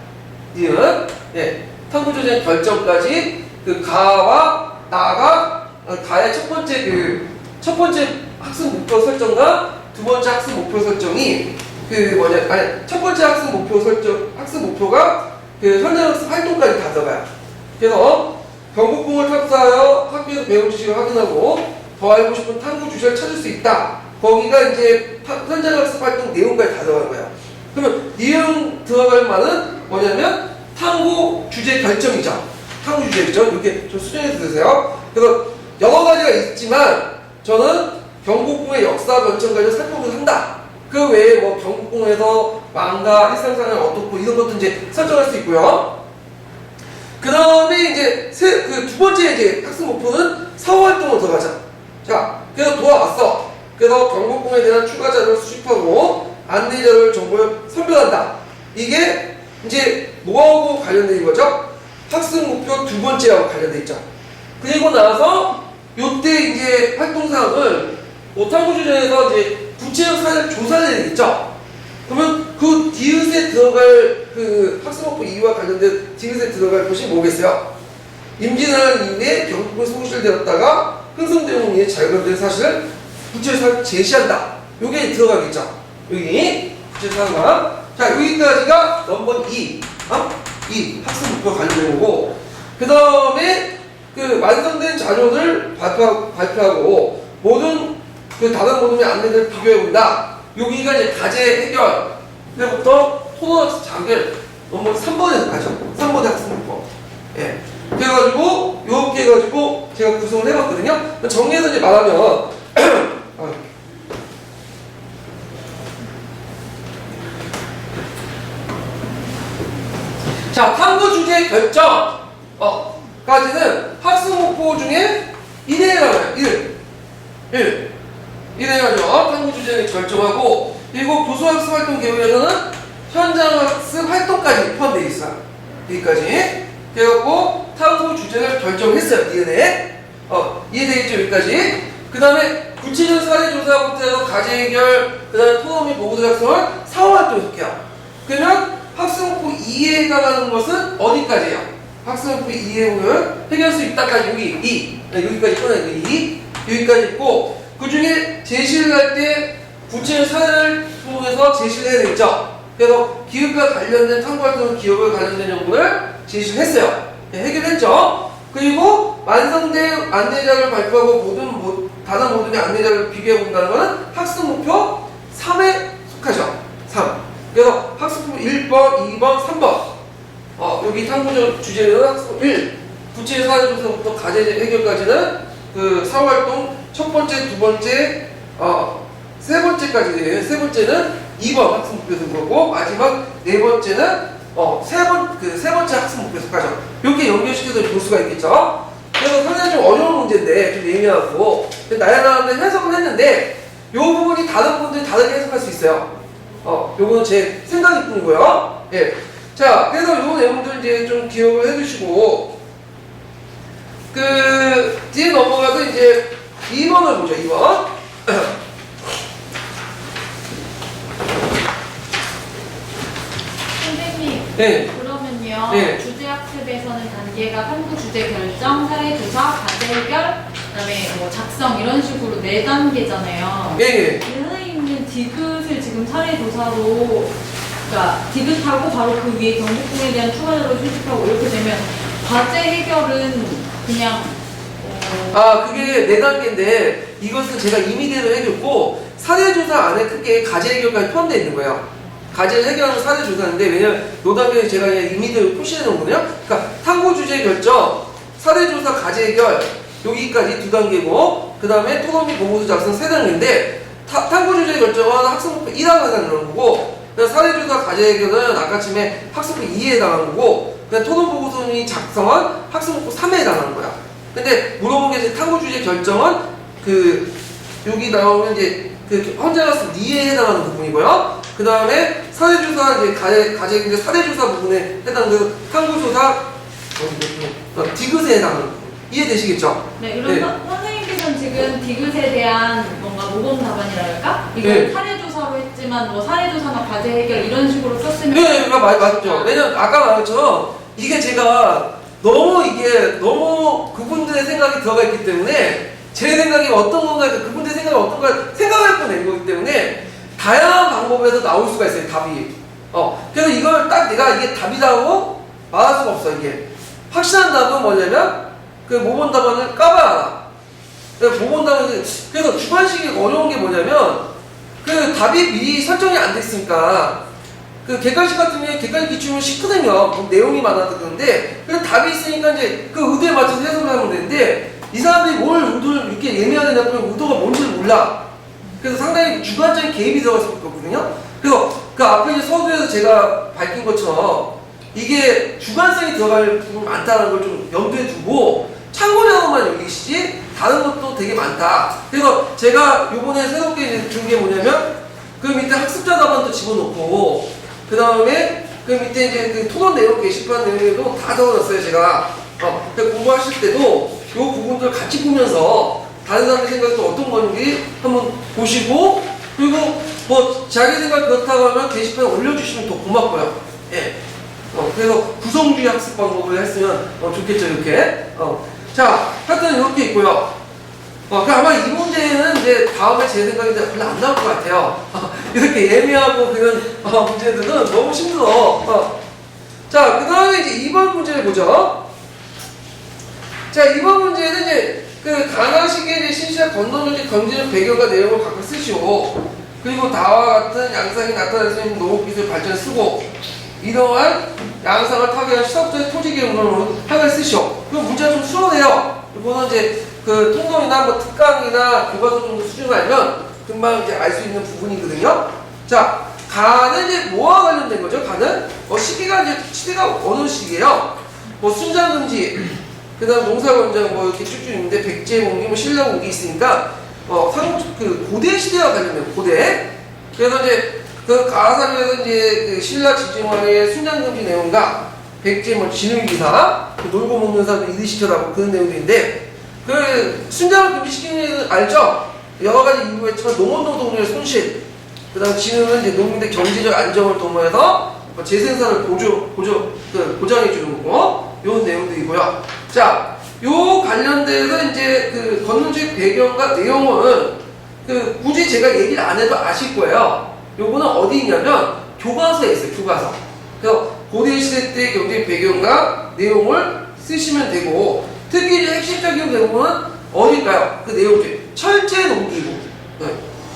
니은. 예. 탐구 주제 결정까지 그 가와 나가 가의 첫 번째 학습 목표 설정과 두 번째 학습 목표 설정이 첫 번째 학습 목표가 그 현장학습 활동까지 다 들어가요. 그래서 경복궁을 탑사하여 학교에서 배운 지식을 확인하고 더 알고 싶은 탐구 주제를 찾을 수 있다. 거기가 이제 현장학습 활동 내용까지 다 들어가는 거예요. 그러면 니은 들어갈 말은 뭐냐면 탐구 주제 결정이죠. 탐구 주제 결정. 이렇게 좀 수정해서 드세요. 그래서 여러 가지가 있지만 저는 경복궁의 역사 결정까지 살펴보기도 한다. 그 외에 뭐 경복궁에서 왕가 일상생활 어떻고 이런 것도 이제 설정할 수 있고요. 그 다음에 이제 두 번째 이제 학습 목표는 사후 활동으로 들어가자. 자, 그래서 도와왔어. 그래서 경복궁에 대한 추가 자료를 수집하고 안내 자료를 정보를 선별한다. 이게 이제 뭐하고 관련된 거죠? 학습 목표 두 번째하고 관련돼 있죠. 그리고 나서 요때 이제 활동사항을 탐구 주제에서 이제 구체적 사례를 조사를 해야 되겠죠. 그러면 그 디귿에 들어갈 그 학습 목표 이유와 관련된 디귿에 들어갈 것이 뭐겠어요? 임진왜란 이후에 경복궁이 소실되었다가 흥성대원 이후에 재건된 사실을 구체적으로 제시한다. 요게 들어가겠죠. 여기 구체적으로. 자, 여기까지가 넘버 2. 학습 목표와 관련된 거고. 그 다음에 그 완성된 자료를 발표하고 모든 그 다른 모둠의 안내를 비교해 본다. 여기가 이제 과제 해결. 그때부터 토론학습 자결. 넘버 3번에서 가죠. 3번의 학습 목표. 예. 그래가지고 이렇게 해가지고 제가 구성을 해봤거든요. 정리해서 이제 말하면 자, 탐구 주제 결정 까지는 학습 목표 중에 1회 나와요. 1 해가지고 탐구 주제를 결정하고, 그리고 교수학습 활동 계획에서는 현장학습 활동까지 포함되어 있어요. 여기까지. 그래갖고 탐구 주제를 결정했어요. 이해되겠죠? 여기까지. 그 다음에 구체적 사례 조사부터 해서 과제 해결, 그 다음에 토론 및 보고서 작성을 사후 활동에 속해요. 그러면 학습 목표 2에 해당하는 것은 어디까지예요? 학습 이해를 해결할 수 있다까지 여기 2 여기까지 꺼내요. 2 여기까지 있고 그 중에 제시를 할 때 구체적 사례를 통해서 제시를 해야 되겠죠. 그래서 기업과 관련된 탐구활동 기업과 관련된 연구를 제시를 했어요. 네, 해결했죠. 그리고 완성된 안내자를 발표하고 다른 모든 안내자를 비교해 본다는 것은 학습 목표 3에 속하죠. 3. 그래서 학습 목표 1번, 2번, 3번. 여기 탐구적 주제는 학습 1. 구체 사례조사부터 과제 해결까지는 그 사후활동 첫 번째, 두 번째, 세 번째까지. 세 번째는 2번 학습 목표 속하고 마지막 네 번째는 세 번째 학습 목표 속하죠. 이렇게 연결시켜서 볼 수가 있겠죠. 그래서 상당히 좀 어려운 문제인데 좀 예민하고 나야나한테 해석을 했는데 이 부분이 다른 분들이 다르게 해석할 수 있어요. 요거는 제 생각일 뿐이고요. 예. 자, 그래서 요 내용들 이제 좀 기억을 해주시고 그 뒤에 넘어가서 이제 2번을 보죠. 2번. 선생님, 네. 그러면요. 네. 주제학습에서는 단계가 탐구 주제 결정, 사례 조사, 과제 해결, 그다음에 뭐 작성 이런 식으로 4단계잖아요. 예, 예. 선생님은 디귿을 지금 사례 조사로, 그러니까 디귿하고 바로 그 위에 경복궁에 대한 추가 자료 수집하고 이렇게 되면 과제 해결은 그냥 그게 4단계인데 이것은 제가 임의대로 해줬고 사례조사 안에 크게 과제 해결까지 포함되어 있는 거예요. 과제를 해결하는 사례조사인데 왜냐면 이 단계는 제가 그냥 임의대로 표시해 놓은 거거든요. 그러니까 탐구 주제 결정, 사례조사 과제 해결 여기까지 2단계고 그 다음에 토론 및 보고서 작성 3단계인데 탐구 주제 결정은 학습 목표 1항에 해당하는 거고 사례조사 과제 해결은 아까쯤에 학습 목표 2에 해당하는 거고 토론 보고서 및 작성은 학습 목표 3에 해당하는 거야. 근데 물어본 게 이제 탐구 주제 결정은 그 여기 나오는 이제 그 현장학습 2에 해당하는 부분이고요. 그 다음에 사례조사 이제 과제 이제 사례조사 부분에 해당하는 탐구조사 디귿에 해당하는 부분 이해되시겠죠? 네, 이런 네. 선생님께서는 지금 디귿에 대한 뭔가 모범 답안이랄까? 이걸 네. 사례조사로 했지만 뭐 사례조사나 과제 해결 이런 식으로 썼으면 네, 맞죠. 왜냐면 아까 말했죠. 이게 제가 너무 그분들의 생각이 들어가 있기 때문에 제 생각이 어떤 건가, 그분들의 생각이 어떤 건가 생각을 해서 낸 거기 때문에 다양한 방법에서 나올 수가 있어요, 답이. 그래서 이걸 딱 내가 이게 답이라고 말할 수가 없어, 이게. 확실한 답은 뭐냐면, 그 모범 답안을 까봐야 알아. 모범 답안은, 그래서 주관식이 어려운 게 뭐냐면, 그 답이 미리 설정이 안 됐으니까, 그 객관식 같은 경우에 객관식 기출은 쉽거든요. 내용이 많아서 그런데, 그래서 답이 있으니까 이제 그 의도에 맞춰서 해석을 하면 되는데, 이 사람들이 뭘 의도를 이렇게 예매하느냐 보면 의도가 뭔지를 몰라. 그래서 상당히 주관적인 개입이 들어갈 수 있거든요. 그래서 그 앞에 이제 서두에서 제가 밝힌 것처럼 이게 주관성이 들어갈 부분이 많다는 걸 좀 염두에 두고 참고자료만 여기시지 다른 것도 되게 많다. 그래서 제가 요번에 새롭게 이제 준 게 뭐냐면 그 밑에 학습자 답안도 집어넣고 그 다음에 그 밑에 이제 그 토론 내용 게시판 내용에도 다 적어놨어요, 제가. 공부하실 때도 요 부분들 같이 보면서 다른 사람의 생각이 또 어떤 건지 한번 보시고 그리고 뭐 자기 생각 그렇다고 하면 게시판에 올려주시면 더 고맙고요. 예. 그래서 구성주의 학습 방법을 했으면 좋겠죠, 이렇게. 자, 하여튼 이렇게 있고요. 그럼 아마 이 문제는 이제 다음에 제 생각에 별로 안 나올 것 같아요. 이렇게 예매하고 그런 문제들은 너무 힘들어. 자, 그 다음에 이제 2번 문제를 보죠. 자, 2번 문제는 이제 그 가나식의 이제 신시와 건너는지 경제적 배경과 내용을 각각 쓰시오. 그리고 다와 같은 양상이 나타날 수 있는 농업기술 발전을 쓰고 이러한 양상을 타개한 시사부터의 토지 경로로 학을 쓰시오. 그 문제가 좀 수월해요. 이거는 이제 그 통동이나 뭐 특강이나 교과서 정도 수준을 알면 금방 이제 알 수 있는 부분이거든요. 자, 가는 이제 뭐와 관련된 거죠? 가는 시기가 이제 시대가 어느 시기예요? 뭐 순장금지 그 다음 농사권장 뭐 이렇게 쭉쭉 있는데 백제공기, 뭐 신라공기 있으니까 그 고대 시대와 관련된 고대. 그래서 이제 그 가사에서 이제 그 신라 지중화의 순장금지 내용과 백제 뭐 진흥기사, 그 놀고 먹는 사람들 이리시켜라고 그런 내용들인데 그 순장을 금지시키는 일은 알죠? 여러 가지 이유가 있지만 농업노동력의 손실, 그 다음 진흥은 이제 농민들 경제적 안정을 도모해서 재생산을 보장해 주는 거고 요 내용들이고요. 자, 요 관련돼서 이제 그 건설주의 배경과 내용은 그 굳이 제가 얘기를 안 해도 아실 거예요. 요거는 어디 있냐면 교과서에 있어요. 교과서. 그래서 고대시대 때 경제 배경과 내용을 쓰시면 되고, 특히 이제 핵심적인 내용은 어딜까요? 그 내용 중에 철제 농기구. 네.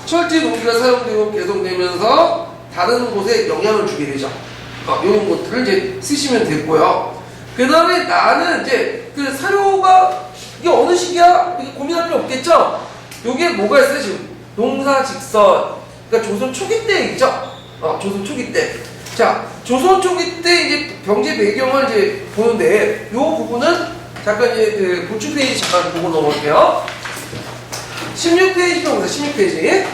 철제 농기가 사용되고 개선되면서 다른 곳에 영향을 주게 되죠. 이런 것들을 이제 쓰시면 되고요. 그 다음에 나는 이제 그 사료가 이게 어느 시기야? 이게 고민할 필요 없겠죠? 요게 뭐가 있어요 지금? 농사 직선. 그러니까 조선 초기 때 얘기죠? 조선 초기 때. 자, 조선 초기 때 이제 경제 배경을 이제 보는데 요 부분은 잠깐 이제 그 보충 페이지 잠깐 보고 넘어갈게요. 16페이지 보세요. 16페이지.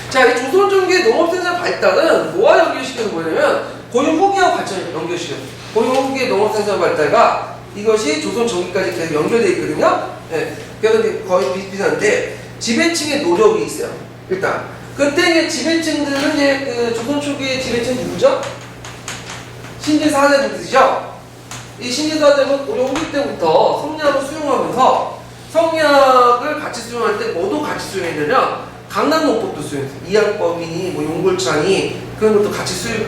자, 이 조선 전기의 농업생산 발달은 뭐와 연결시키는 거냐면 고용 후기와 발전을 연결시켜요. 고용 후기의 농업생산 발달과 이것이 조선 전기까지 계속 연결되어 있거든요. 네. 그래서 거의 비슷비슷한데 지배층의 노력이 있어요. 일단 그때 이제 지배층들은 이제 그 조선 초기의 지배층 누구죠? 신진사대부들이죠. 이 신진사대부는 고려 후기 때부터 성리학을 수용하면서 성리학을 같이 수용할 때 뭐도 같이 수용했냐면 강남농법도 수용했어요. 이항법이니 뭐 용골창이 그런 것도 같이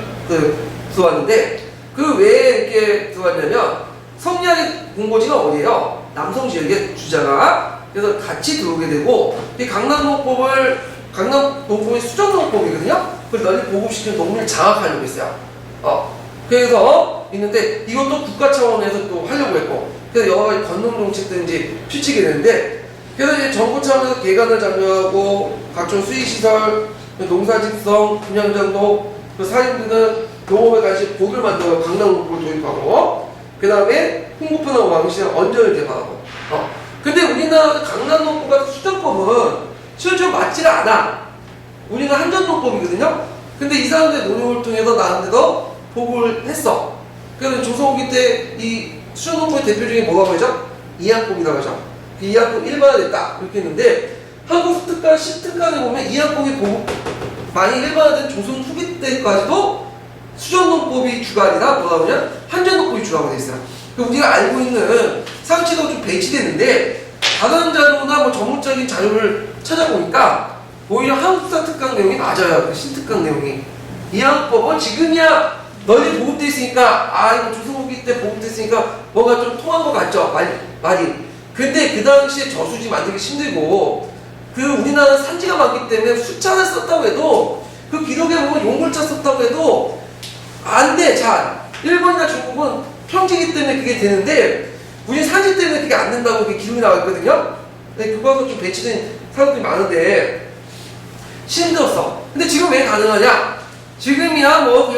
들어왔는데 그 외에 이렇게 들어왔냐면 성리학의 본고지가 어디예요? 남성 지역의 주자가. 그래서 같이 들어오게 되고 이 강남농법의 수정농법이거든요. 그걸 널리 보급시키는 농민을 장악하려고 했어요. 그래서 있는데 이것도 국가 차원에서 또 하려고 했고, 그래서 여러 가지 건농 정책들이 이제 펼치게 되는데, 그래서 이제 정부 차원에서 개간을 장려하고 각종 수익시설, 농사직성, 분양장로, 사람들은 농업에 관심 복을 만들어 강남농법을 도입하고, 그 다음에 홍보편하고 왕시장 언저를 개발하고. 근데 우리나라 강남농법 같은 수정법은 실제로 맞지를 않아. 우리는 한전농법이거든요. 근데 이 사람들의 노력을 통해서 나름대로 복을 했어. 그래서 조선 후기 때 이 수정농법의 대표 중에 뭐가 보이죠? 이항법이라고 하죠. 그 이항법 일반화됐다 이렇게 했는데 한국 특강 10특강에 보면 이항법이 보급 많이 일반화된 조선 후기 때까지도 수정농법이 주가 아니라 뭐라고 하냐? 한전농법이 주라고 돼 있어요. 우리가 알고 있는 상치가 좀 배치되는데 다른 자료나 뭐 전문적인 자료를 찾아보니까 오히려 한국사 특강 내용이 맞아요. 그 신특강 내용이. 이항법은 지금이야 널리 보급돼 있으니까 이거 조선 후기 때 보급돼 있으니까 뭔가 좀 통한 것 같죠? 말이. 근데 그 당시에 저수지 만들기 힘들고 그 우리나라는 산지가 많기 때문에 숫자를 썼다고 해도 그 기록에 보면 용골자 썼다고 해도 안 돼. 잘. 일본이나 중국은 평지기 때문에 그게 되는데 우리 산지 때문에 그게 안 된다고 그게 기록이 나와 있거든요. 근데 그거하고 좀 배치된 사람들이 많은데 힘들었어. 근데 지금 왜 가능하냐? 지금이야 뭐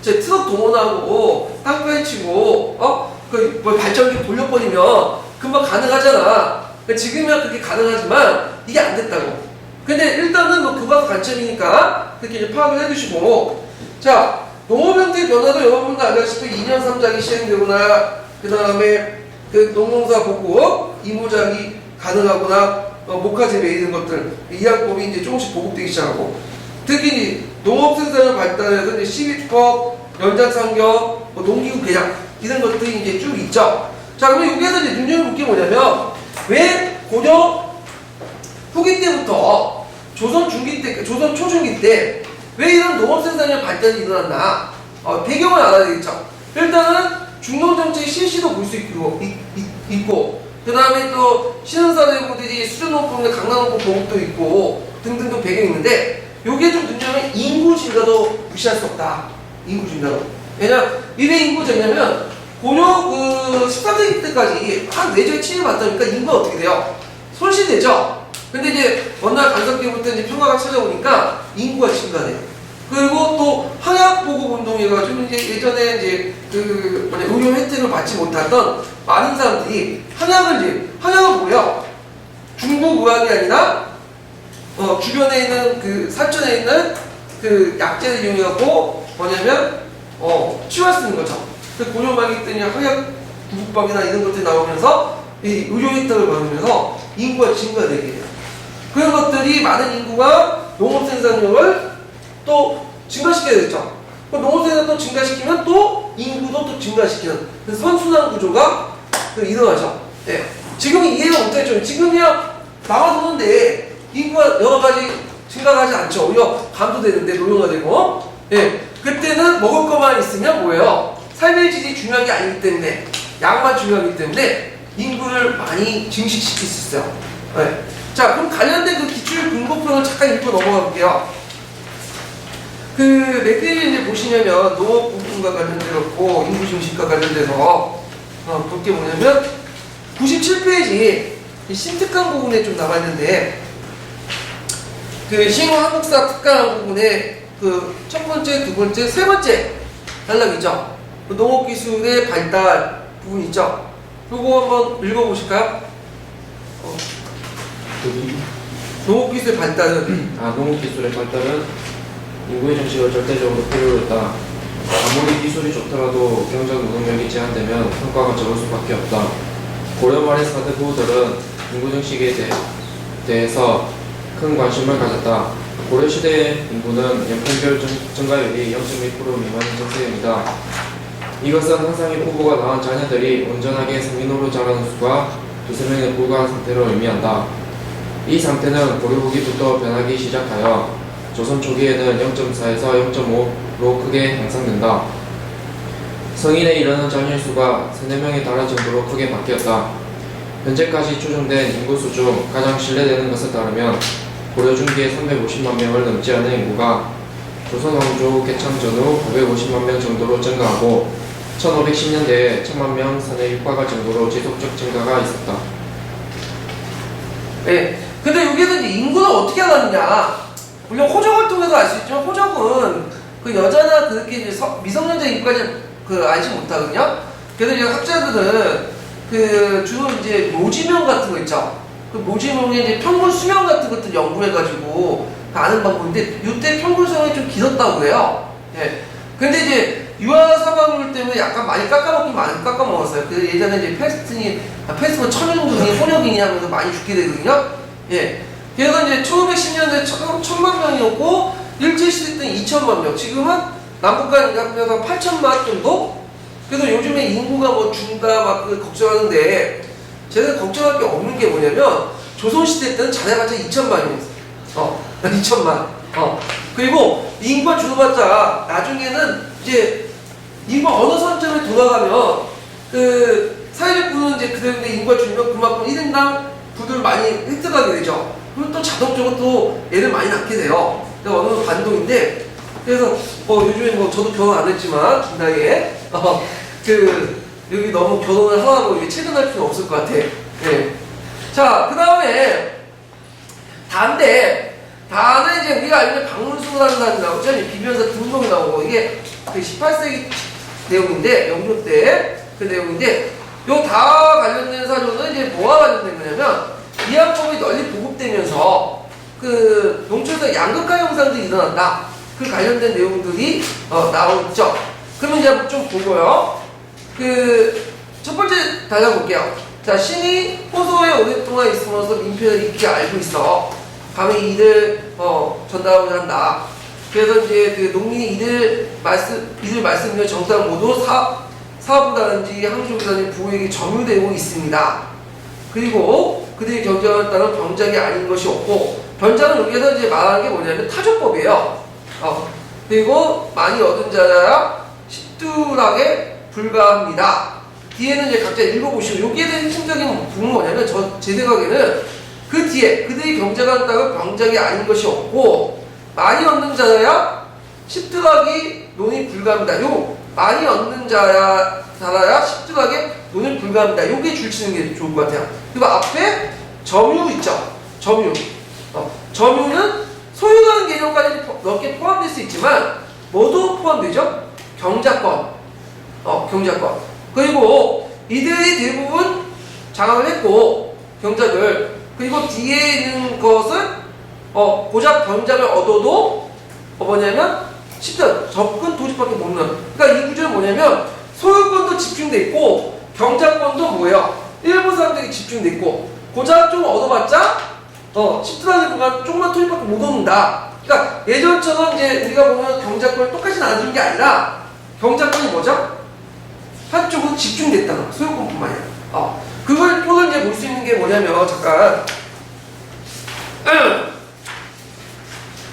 제 트럭 동원하고 땅 빼치고 뭐 발전기 돌려버리면 금방 가능하잖아. 그러니까 지금이야 그게 가능하지만 이게 안 됐다고. 근데 일단은 뭐 교과서 관점이니까 그렇게 이제 파악을 해두시고, 자 농업형태의 변화도 여러분도 알다시피 2년 3작이 시행되거나 그 다음에 그 농농사 보고 이모작이 가능하거나 목화재배 이런 것들 이항법이 이제 조금씩 보급되기 시작하고, 특히 농업 생산을 발달해서 이제 12법, 연장산경, 농기구 개량 이런 것들이 이제 쭉 있죠. 자 그러면 여기에서 이제 눈여겨볼 게 뭐냐면 왜 고려 후기 때부터 조선 중기 때, 조선 초중기 때 왜 이런 농업 생산의 발달이 일어났나? 배경을 알아야 되겠죠. 일단은 중농 정책의 실시도 볼 수 있고, 그 다음에 또 신흥사대부들이 수준농법이나 강남농법 보급도 있고 등등등 배경이 있는데, 요게 좀 문제는 인구 증가도 무시할 수 없다. 인구 증가도. 왜냐, 왜 인구 증가냐면 고려 그 13세기 때까지 한 외적의 침입을 받다 보니까 인구가 어떻게 돼요? 손실되죠. 근데 이제 어느 날 간섭 때부터 이제 평화가 찾아오니까 인구가 증가돼요. 그리고 또 항약 보급 운동해가지고 이제 예전에 이제 그 의료 혜택을 받지 못했던 많은 사람들이 항약은 뭐예요? 중국 의학이 아니라 주변에 있는 그 사천에 있는 그 약재를 이용해갖고 뭐냐면 치료할 수 있는 거죠. 그 고려 말기 때문에 항약 구국밥이나 이런 것들이 나오면서 이 의료 혜택을 받으면서 인구가 증가되게 돼요. 그런 것들이 많은 인구가 농업 생산력을 또 증가시켜야 되죠. 농업생산 또 증가시키면 또 인구도 또 증가시키는 그래서 선순환 구조가 일어나죠. 예. 지금 이해가 못했죠. 지금이야 나와서는데 인구가 여러 가지 증가가 하지 않죠. 오히려 감소되는데 노령화 되고. 예. 그때는 먹을 것만 있으면 뭐예요? 삶의 질이 중요한 게 아니기 때문에 양만 중요하기 때문에 인구를 많이 증식시킬 수 있어요. 네. 자, 그럼 관련된 그 기출 분포표를 잠깐 읽고 넘어가 볼게요. 그 맥데이 이제 보시냐면 농업 부분과 관련되었고 인구 증식과 관련돼서 볼 게 뭐냐면 97페이지 신특강 부분에 좀 나와 있는데 그 신호 한국사 특강 부분에 그 첫 번째, 두 번째, 세 번째 단락 있죠. 그 농업기술의 발달 부분 있죠. 요거 한번 읽어보실까요? 농업기술의 발달은 농업기술의 발달은 인구의 정식을 절대적으로 필요로 했다. 아무리 기술이 좋더라도 경적 노동력이 제한되면 성과가 적을 수밖에 없다. 고려 말의 사대부들은 인구 정식에 대해서 큰 관심을 가졌다. 고려 시대의 인구는 연평별 증가율이 0.2% 미만인 정세입니다. 이것은 한상의 부부가 낳은 자녀들이 온전하게 성인으로 자라는 수가 2~3명에 불과한 상태를 의미한다. 이 상태는 고려 후기부터 변하기 시작하여 조선 초기에는 0.4에서 0.5로 크게 향상된다. 성인에 이르는 자녀의 수가 3~4명에 달할 정도로 크게 바뀌었다. 현재까지 추정된 인구수 중 가장 신뢰되는 것에 따르면 고려 중기에 350만 명을 넘지 않은 인구가 조선 왕조 개창 전후 550만 명 정도로 증가하고 1510년대에 1000만 명 선에 육박할 정도로 지속적 증가가 있었다. 네. 근데 여기에서 이제 인구는 어떻게 알았느냐? 물론 호적을 통해서 알 수 있지만 호적은 그 여자나 그렇게 이제 미성년자 인구까지는 알지 못하거든요. 그래서 이제 학자들은 그 주로 이제 모지명 같은 거 있죠. 그 모지명의 이제 평균 수명 같은 것들 연구해가지고 아는 방법인데 이때 평균 수명이 좀 길었다고 그래요. 예. 근데 이제 유아 사망률 때문에 약간 많이 많이 깎아먹었어요. 그 예전에 이제 패스트가 천연군이 혼역이니 하면서 많이 죽게 되거든요. 예. 그래서 이제 1510년대 1000만 명이었고 일제시대 때는 2000만 명. 지금은 남북한 인구가 8000만 정도? 그래서 요즘에 인구가 뭐 준다 막 걱정하는데 제가 걱정할 게 없는 게 뭐냐면 조선시대 때는 잘해봤자 2000만이었어. 2000만. 그리고 인구가 줄어봤자 나중에는 이제 인구가 어느 선점에 돌아가면 그 사회적 부는 이제 그대로 인구가 줄면 그만큼 1인당 부를 많이 획득하게 되죠. 그럼 또 자동적으로 또 애를 많이 낳게 돼요. 어느 반동인데 그래서 요즘에 뭐 저도 결혼 안 했지만 이 나이에 여기 너무 결혼을 하라고 이게 체근할 필요는 없을 것 같아. 네. 자, 그 다음에 다는 이제 우리가 알면 박문수라는 사람이 나오죠. 비변사 등록이 나오고 이게 그 18세기 내용인데 영조 때 그 내용인데 요 다 관련된 사료는 이제 뭐와 관련된 거냐면 이학법이 널리 보급되면서 그 농촌에서 양극화 현상들이 일어난다. 그 관련된 내용들이 나오죠. 그러면 이제 좀 보고요. 첫 번째 달려볼게요. 자, 신이 호소에 오랫동안 있으면서 민폐를 입게 알고 있어. 감히 이를 전달하고자 한다. 그래서 이제 그 농민이 이들 말씀을 정당 모두 사업이라든지 항조라든지 부에게 점유되고 있습니다. 그리고 그들이 경쟁을 따른 병작이 아닌 것이 없고 병작은 여기에서 이제 말하는 게 뭐냐면 타조법이에요. 그리고 많이 얻은 자야 십두락에 불과합니다. 뒤에는 이제 각자 읽어보시고 여기에 대한 핵심적인 부분은 뭐냐면 제 생각에는 그 뒤에 그들이 경작한 땅은 병작이 아닌 것이 없고 많이 얻는 자야 십두락이 논이 불가합니다. 요 많이 얻는 자야 십두락에 논이 불가합니다. 요게 줄치는 게 좋을 것 같아요. 그리고 앞에 점유 있죠. 점유는 소유라는 개념까지 넓게 포함될 수 있지만 뭐도 포함되죠? 경작권. 경작권. 그리고 이들이 대부분 장악을 했고 경작을 그리고 뒤에 있는 것은 고작 경작을 얻어도 뭐냐면 쉽다 접근 도시밖에 못 넣는. 그러니까 이 구조는 뭐냐면 소유권도 집중돼 있고 경작권도 뭐예요? 일부 사람들이 집중돼 있고 고작 좀 얻어봤자 10분하는 동안 조금만 토익밖에 못 얻는다. 그러니까 예전처럼 이제 우리가 보면 경작권을 똑같이 나눠주는 게 아니라 경작권이 뭐죠? 한쪽으로 집중됐다는 거. 소유권뿐만 아니라. 그걸 또 이제 볼 수 있는 게 뭐냐면 잠깐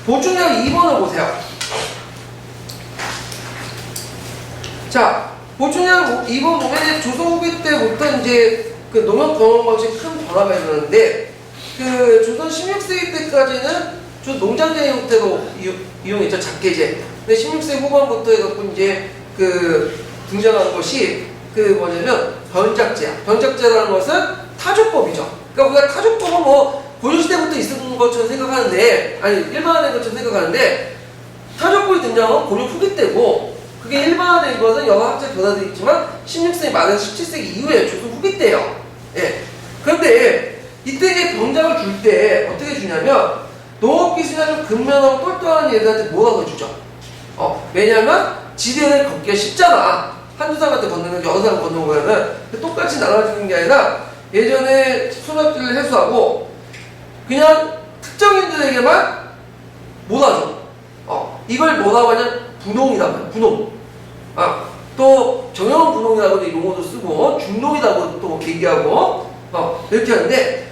보충력 2번을 보세요. 자, 보충력 2번 보면 이제 조선 후기 때부터 이제 그 농업 경영 방식 큰 변화가 일어났는데 그 조선 16세기 때까지는 주 농장제 형태로 이용했죠. 작계제. 근데 16세기 후반부터 해갖고 이제 그 등장한 것이 그 뭐냐면 변작제야. 변작제라는 것은 타조법이죠. 그러니까 우리가 타조법은 뭐 고려시대부터 있었던 것처럼 생각하는데, 아니 일반화된 것처럼 생각하는데, 타조법이 등장한 건 고려 후기 때고, 그게 일반화된 것은 여러 학적 변화도 있지만 16세기 말에서 17세기 이후에 조선 후기 때예요. 예. 그런데 이때 이제 병작을 줄 때 어떻게 주냐면 농업기술이나 좀 근면하고 똘똘한 얘들한테 뭐라고 주죠? 왜냐면 지대를 걷기가 쉽잖아. 한두 사람한테 걷는 건 여러 사람 걷는 거는 똑같이 나눠주는 게 아니라 예전에 소멸들을 해소하고 그냥 특정인들에게만 몰아줘. 이걸 뭐라고 하냐면 분홍이란 말이야. 분홍. 또 정형 분홍이라고도 이 용어도 쓰고 중농이라고 또 얘기하고 이렇게 하는데